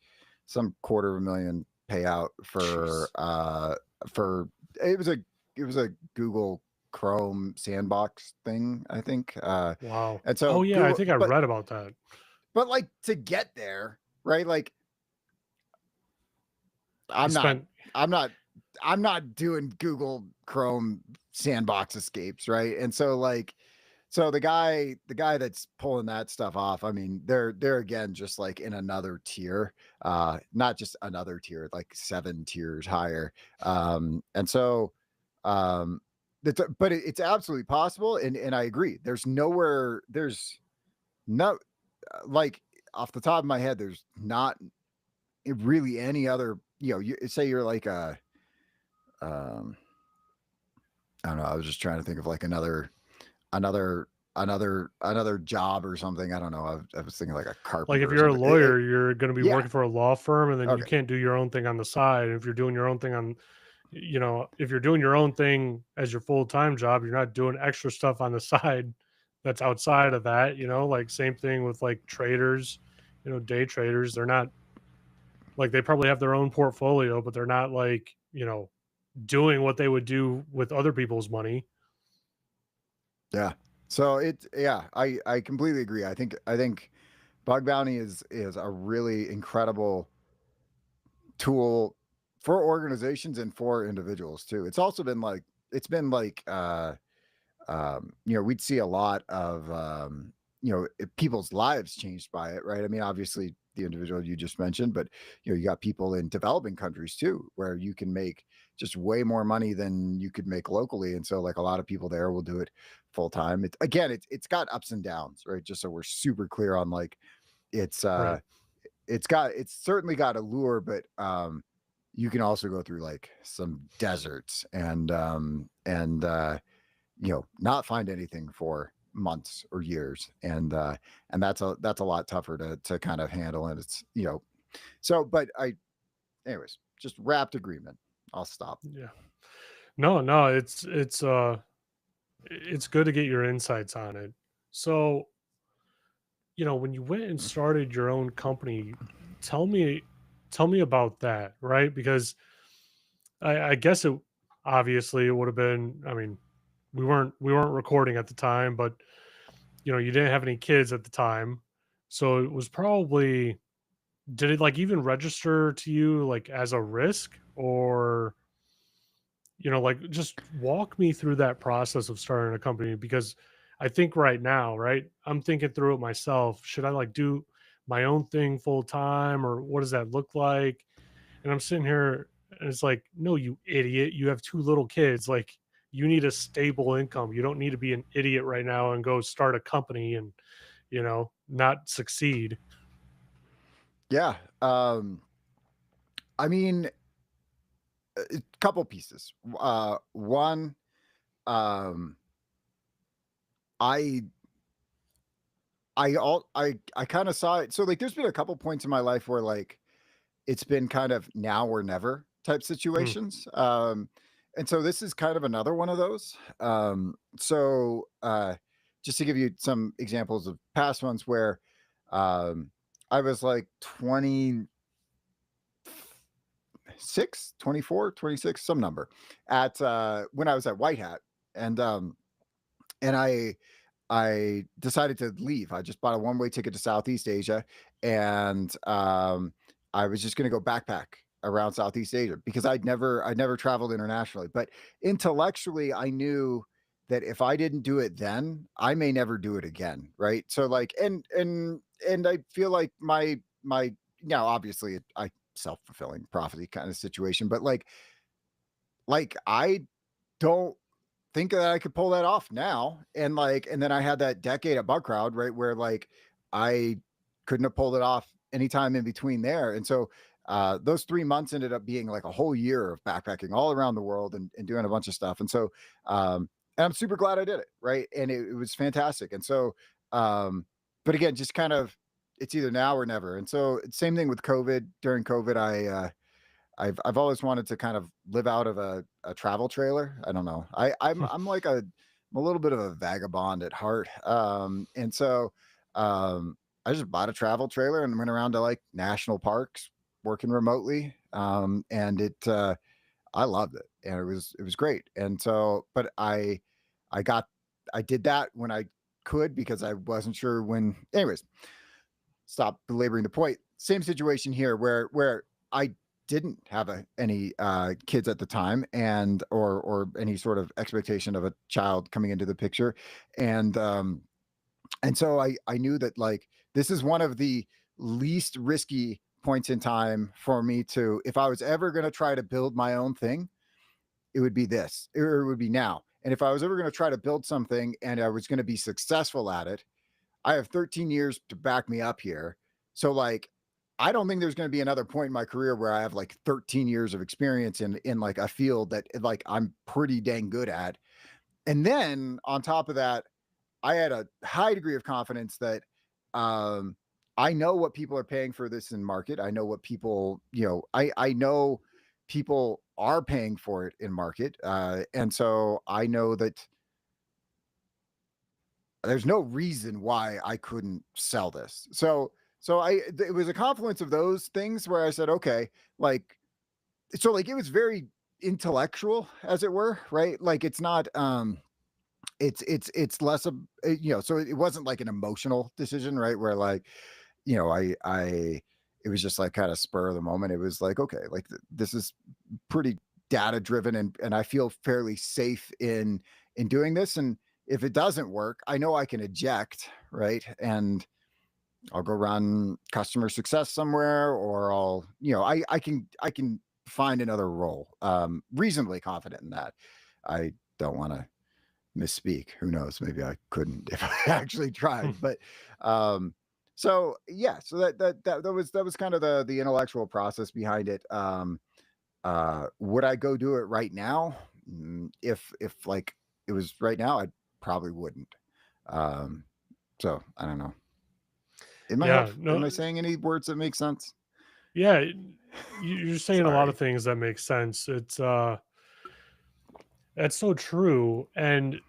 some quarter of a million payout Jeez. for it was a Google Chrome sandbox thing, I think. Wow. And Oh, so yeah, I Google, think I read about that. but like to get there, right? Like He I'm not spent I'm not I'm not doing Google Chrome sandbox escapes, right? And so like so the guy that's pulling that stuff off, I mean, they're again just like in another tier, not just another tier, like 7 tiers higher. And so but it's absolutely possible, and I agree. There's no like off the top of my head, there's not really any other, you say you're like a um I don't know, I was just trying to think of like another another job or something. I don't know. I was thinking like a like, if carpenter or you're a something. lawyer, you're gonna be Yeah. working for a law firm, and then you Okay. can't do your own thing on the side. If you're doing your own thing if you're doing your own thing as your full-time job, you're not doing extra stuff on the side that's outside of that, like, same thing with, like, traders, day traders. They're not like, they probably have their own portfolio, but they're not, like, doing what they would do with other people's money. Yeah. So I completely agree. I think bug bounty is a really incredible tool for organizations and for individuals too. It's also been like it's been like we'd see a lot of, people's lives changed by it, right? I mean, obviously the individual you just mentioned, but you got people in developing countries too, where you can make just way more money than you could make locally, and so like a lot of people there will do it full time. It's got ups and downs, right? Just so we're super clear on like it's Right. it's certainly got a lure, but you can also go through like some deserts and not find anything for months or years, and that's a lot tougher to kind of handle, and it's so but I anyways, just wrapped agreement. I'll stop. Yeah. No, no, it's good to get your insights on it. So, when you went and started your own company, tell me tell me about that, right? Because I guess it obviously it would have been, I mean, we weren't recording at the time, but you didn't have any kids at the time. So it was probably, did it like even register to you like as a risk, or like just walk me through that process of starting a company? Because I think right now, right, I'm thinking through it myself. Should I like do my own thing full time, or what does that look like? And I'm sitting here and it's like, no, you idiot, you have 2 little kids. Like, you need a stable income. You don't need to be an idiot right now and go start a company and not succeed. Yeah. I mean, a couple pieces. One, um, I I kind of saw it. So like, there's been a couple points in my life where like it's been kind of now or never type Mm, situations. And so this is kind of another one of those. Just to give you some examples of past ones where um, I was like 26, 24, 26, some number at when I was at White Hat. And and I decided to leave. I just bought a one-way ticket to Southeast Asia, and I was just going to go backpack around Southeast Asia because I'd never traveled internationally. But intellectually, I knew that if I didn't do it then, I may never do it again. Right. So like, and I feel like my now obviously I self-fulfilling prophecy kind of situation, but like I don't think that I could pull that off now. And like, and then I had that decade at Bug Crowd, right, where like I couldn't have pulled it off anytime in between there. And so those 3 months ended up being like a whole year of backpacking all around the world and doing a bunch of stuff. And so, and I'm super glad I did it, right? And it was fantastic. And so, but again, just kind of, it's either now or never. And so, same thing with COVID. During COVID, I've always wanted to kind of live out of a travel trailer. I don't know. I'm like I'm a little bit of a vagabond at heart. And so I just bought a travel trailer and went around to like national parks working remotely. And it I loved it and it was great. And so but I got I did that when I could because I wasn't sure when anyways, stop belaboring the point. Same situation here where I didn't have any kids at the time and or any sort of expectation of a child coming into the picture, and so I knew that like this is one of the least risky points in time for me to if I was ever going to try to build my own thing, it would be this or it would be now. And if I was ever going to try to build something and I was going to be successful at it, I have 13 years to back me up here. So like I don't think there's going to be another point in my career where I have like 13 years of experience in like a field that like I'm pretty dang good at. And then on top of that, I had a high degree of confidence that um I know what people are paying for this in market. I know what people, I know people are paying for it in market. And so I know that there's no reason why I couldn't sell this. It was a confluence of those things where I said, okay, like so like it was very intellectual as it were, right? Like it's not it's less of so it wasn't like an emotional decision, right? Where like, I it was just like kind of spur of the moment. It was like, okay, like this is pretty data driven and I feel fairly safe in doing this. And if it doesn't work, I know I can eject, right? And I'll go run customer success somewhere or I can find another role. Reasonably confident in that. I don't want to misspeak. Who knows? Maybe I couldn't if I actually tried. But so yeah, so that was kind of the intellectual process behind it. Would I go do it right now? If like it was right now, I probably wouldn't. Um, so I don't know. yeah, Am no, I saying any words that make sense? yeah, you're saying a lot of Sorry. things that make sense. It's that's so true, and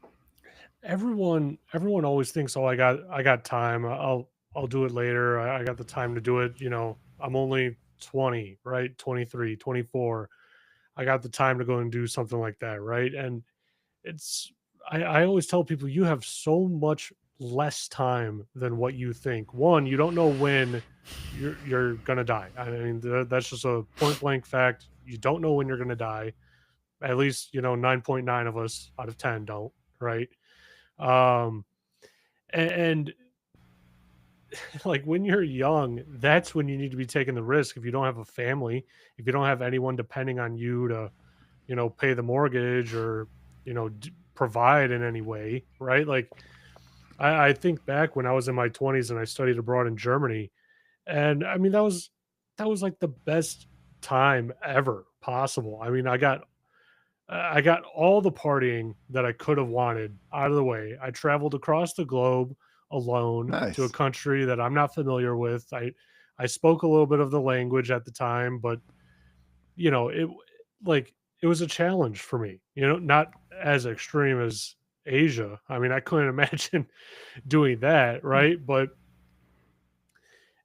everyone always thinks, oh, I got time. I'll do it later. I got the time to do it. I'm only 20, right? 23, 24. I got the time to go and do something like that, right? And it's I always tell people you have so much less time than what you think. One, you don't know when you're gonna die. I mean, that's just a point blank fact. You don't know when you're gonna die. At least 9.9 of us out of 10 don't, right? Um, and like when you're young, that's when you need to be taking the risk. If you don't have a family, if you don't have anyone depending on you to pay the mortgage or provide in any way, right? Like I think back when I was in my 20s and I studied abroad in Germany, and I mean that was like the best. time ever possible. I mean, I got all the partying that I could have wanted out of the way. I traveled across the globe alone to a Nice. country that I'm not familiar with. I spoke a little bit of the language at the time, but you know, like it was a challenge for me. You know, not as extreme as Asia. I mean, I couldn't imagine doing that, right? But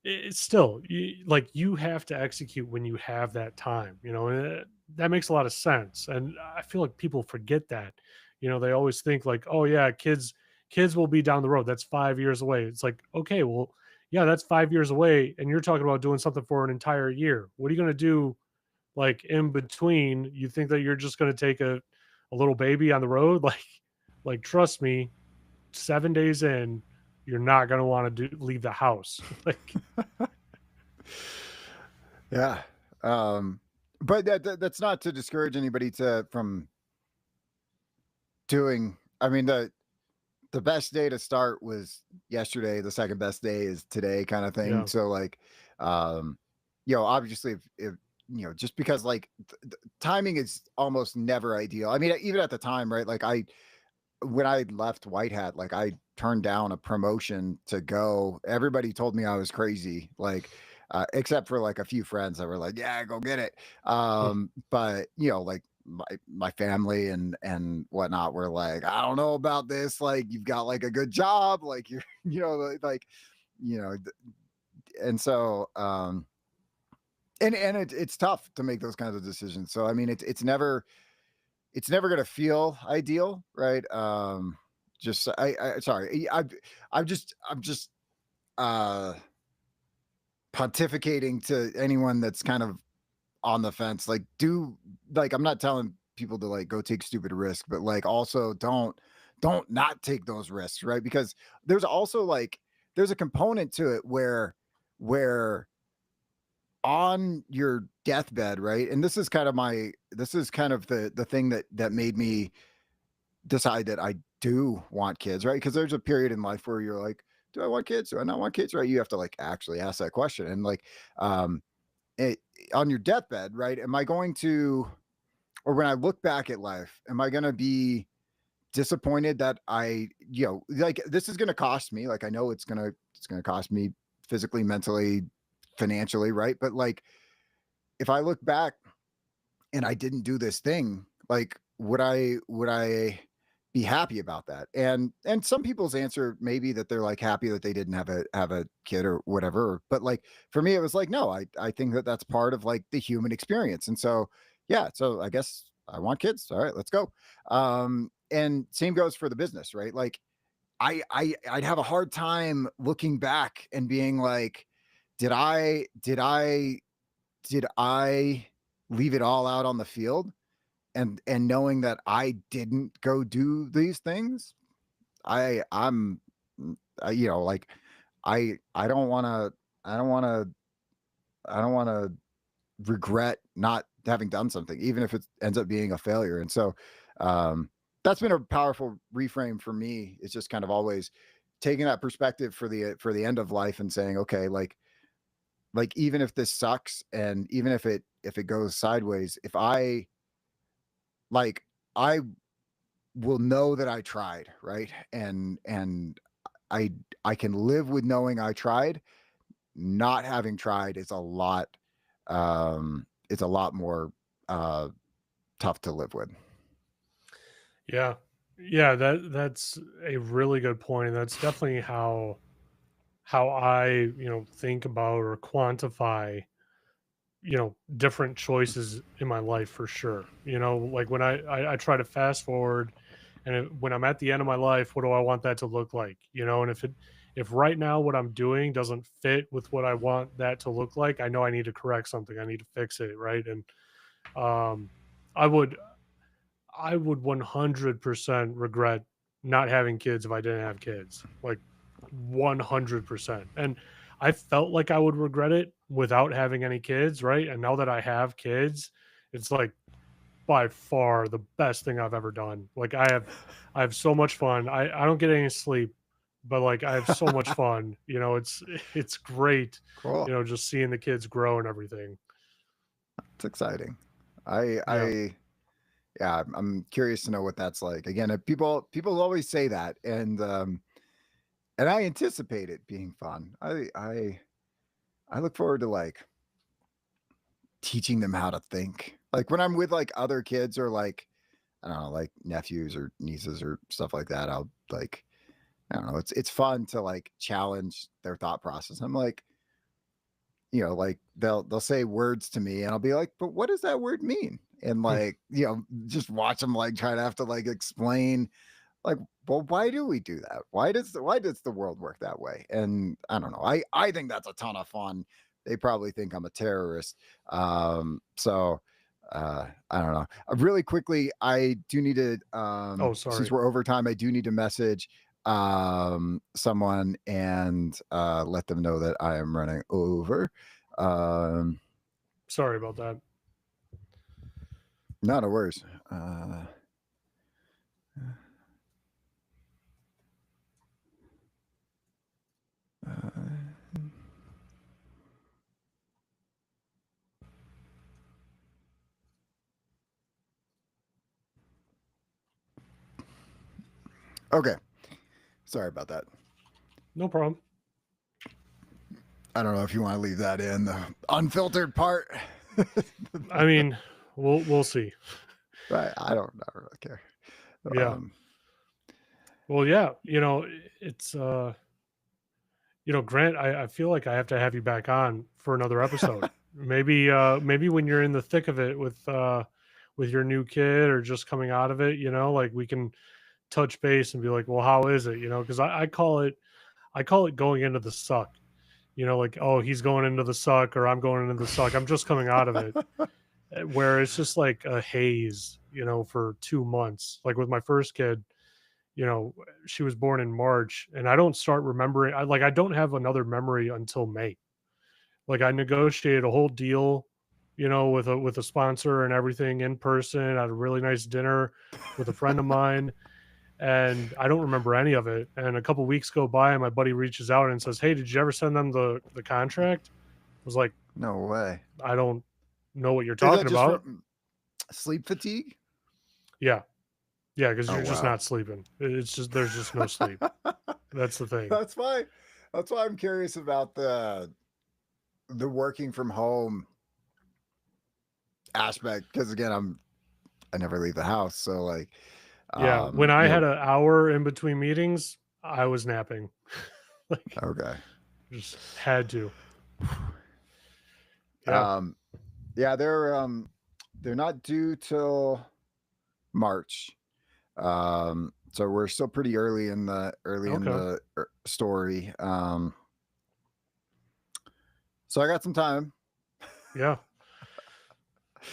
it's still like you have to execute when you have that time, you know, and that makes a lot of sense. And I feel like people forget that. You know, they always think like, oh yeah, kids will be down the road. That's 5 years away. It's like, okay, well, yeah, that's 5 years away, and you're talking about doing something for an entire year. What are you gonna do like in between? You think that you're just gonna take a little baby on the road? Like trust me, 7 days in, you're not gonna want to leave the house. Like Yeah. Um, but that's not to discourage anybody to from doing. I mean, the best day to start was yesterday. The second best day is today, kind of thing. yeah. So like, um, obviously, if just because like timing is almost never ideal. I mean, even at the time, right? Like when I left White Hat, like I turned down a promotion to go. Everybody told me I was crazy, like except for like a few friends that were like, "Yeah, go get it." But like my family and whatnot were like, "I don't know about this. Like, you've got like a good job, like you're, like, you know." And so, and it's tough to make those kinds of decisions. So I mean, it's never gonna feel ideal, right? Just I sorry, I'm just uh pontificating to anyone that's kind of on the fence. Like, I'm not telling people to like go take stupid risks, but like also don't not take those risks, right? Because there's also like there's a component to it where on your deathbed, right? And this is kind of the thing that made me decide that I do want kids, right? Because there's a period in life where you're like, do I want kids? Do I not want kids? Right? You have to like actually ask that question. And like, um, it, on your deathbed, right? Am I going to, or when I look back at life, am I going to be disappointed that like this is going to cost me? Like, I know it's going to cost me physically, mentally, financially, right? But like, if I look back and I didn't do this thing, like would I be happy about that? And some people's answer may be that they're like happy that they didn't have a kid or whatever. But like for me, it was like no, I think that that's part of like the human experience. And so yeah, so I guess I want kids. All right, let's go. And same goes for the business, right? Like I'd have a hard time looking back and being like, did I did I did I leave it all out on the field? And knowing that I didn't go do these things, I'm like I don't want to I don't want to I don't want to regret not having done something even if it ends up being a failure. And so um that's been a powerful reframe for me. It's just kind of always taking that perspective for the end of life and saying, okay, like even if this sucks and even if it goes sideways, if like I will know that I tried, right? And I I can live with knowing I tried. Not having tried is it's a lot more uh tough to live with. Yeah. Yeah, that's a really good point. That's definitely how I, think about or quantify, different choices in my life for sure. You know, like when I try to fast forward and when I'm at the end of my life, what do I want that to look like? You know, and if right now what I'm doing doesn't fit with what I want that to look like, I know I need to correct something. I need to fix it, right? And um I would I would 100% regret not having kids if I didn't have kids, like 100%. And I felt like I would regret it without having any kids, right? And now that I have kids, it's like by far the best thing I've ever done. Like I have so much fun. I don't get any sleep, but like I have so much fun. You know, it's it's great, Cool. just seeing the kids grow and everything. It's exciting. I Yeah. I yeah, I'm curious to know what that's like. Again, people always say that, and I anticipate it being fun. I look forward to like teaching them how to think. Like when I'm with like other kids or like I don't know, like nephews or nieces or stuff like that, I'll like I don't know, it's fun to like challenge their thought process. I'm like, like they'll say words to me and I'll be like, but what does that word mean? And like, just watch them like try to have to like explain like, well, why do we do that? Why does the world work that way? And I don't know. I think that's a ton of fun. They probably think I'm a terrorist. So I don't know. Really quickly, I do need to Oh, since sorry. we're over time, I do need to message someone and let them know that I am running over. Um Sorry about that. Not a worries. Uh, okay. Sorry about that. No problem. I don't know if you want to leave that in the unfiltered part. I mean, we'll see. Right. I don't really care. Yeah. Um, Well, yeah, it's Grant, I feel like I have to have you back on for another episode. Maybe when you're in the thick of it with your new kid or just coming out of it, like we can touch base and be like, well, how is it? Because I call it going into the suck. Like, oh, he's going into the suck or I'm going into the suck. I'm just coming out of it. Where it's just like a haze, for 2 months. Like with my first kid, you know, she was born in March and I don't start remembering I don't have another memory until May. Like I negotiated a whole deal, with a sponsor and everything in person at a really nice dinner with a friend of mine and I don't remember any of it. And a couple weeks go by and my buddy reaches out and says, "Hey, did you ever send them the contract?" I was like, no way. "I don't know what you're Is that talking just about." from sleep fatigue? Yeah. Yeah, because Oh you're just wow. not sleeping. It's just there's just no sleep. That's the thing. that's why that's why I'm curious about the working from home aspect because again I never leave the house so like Yeah, when um I you had know an hour in between meetings, I was napping. Like, okay just had to. Yeah. um yeah they're not due till March. So we're still pretty Okay. early in the story. So I got some time, Yeah. A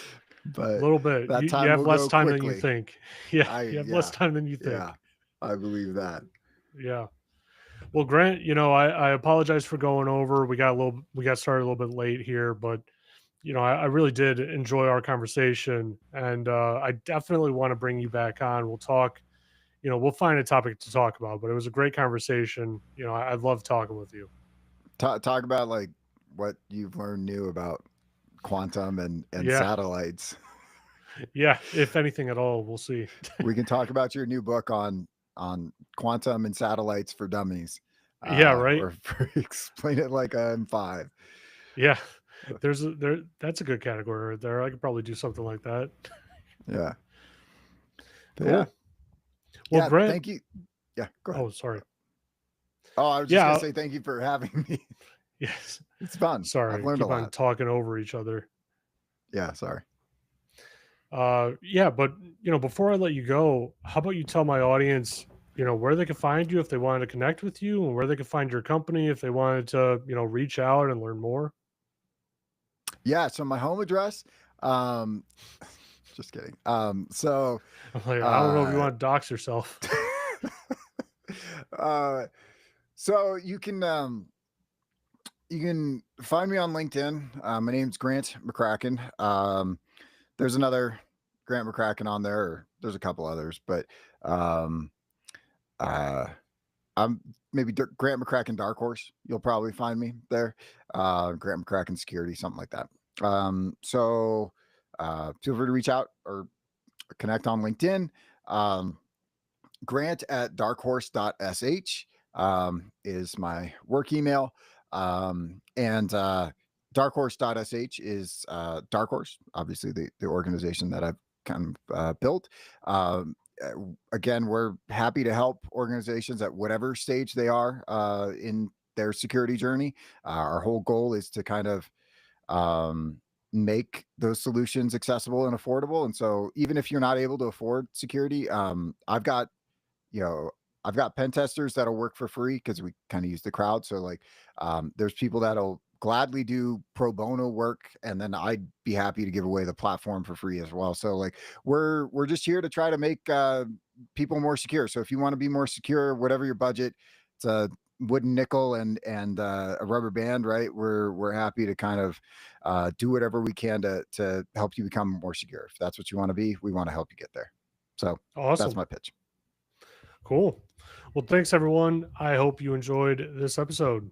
but little bit. that You time have will less go time than you quickly. think. Yeah, I you have less yeah, time than you yeah, think. I believe that. Yeah. Well, Grant, I apologize for going over. We got started a little bit late here, but I really did enjoy our conversation, and I definitely want to bring you back on. We'll talk. We'll find a topic to talk about, but it was a great conversation. I love talking with you. Talk about like what you've learned new about quantum and Yeah, satellites. yeah. If anything at all, we'll see. We can talk about your new book on quantum and satellites for dummies, Yeah, right. or explain it like a M5. Yeah, there. That's a good category right there. I could probably do something like that. Yeah, but yeah, Cool. Well, yeah. Grant. Thank you. Yeah, go ahead. Oh, sorry. Oh, I was just gonna Yeah. say thank you for having me. Yes. It's fun. I've Sorry. learned a Keep on lot. talking over each other. Yeah, sorry. Yeah, but before I let you go, how about you tell my audience, where they can find you if they wanted to connect with you, and where they can find your company if they wanted to, reach out and learn more. Yeah, so my home address, um, just kidding. I'm like, I don't know if you Uh, want to dox yourself. uh, so you can find me on LinkedIn. My name's Grant McCracken. There's another Grant McCracken on there. Or there's a couple others, but um, uh, I'm maybe Grant McCracken Dark Horse. You'll probably find me there. Grant McCracken Security, something like that. So feel free to reach out or connect on LinkedIn. Grant at darkhorse.sh is my work email. And darkhorse.sh is Dark Horse, obviously the organization that I've kind of built. Again, we're happy to help organizations at whatever stage they are in their security journey. Our whole goal is to kind of make those solutions accessible and affordable. And so even if you're not able to afford security, you know, I've got pen testers that'll work for free because we kind of use the crowd. So like, there's people that'll gladly do pro bono work, and then I'd be happy to give away the platform for free as well. So like, we're just here to try to make people more secure. So if you want to be more secure, whatever your budget, it's a wooden nickel and a rubber band, right? We're happy to kind of do whatever we can to help you become more secure. If that's what you want to be, we want to help you get there. So that's Awesome. my pitch. Cool. Well, thanks everyone. I hope you enjoyed this episode.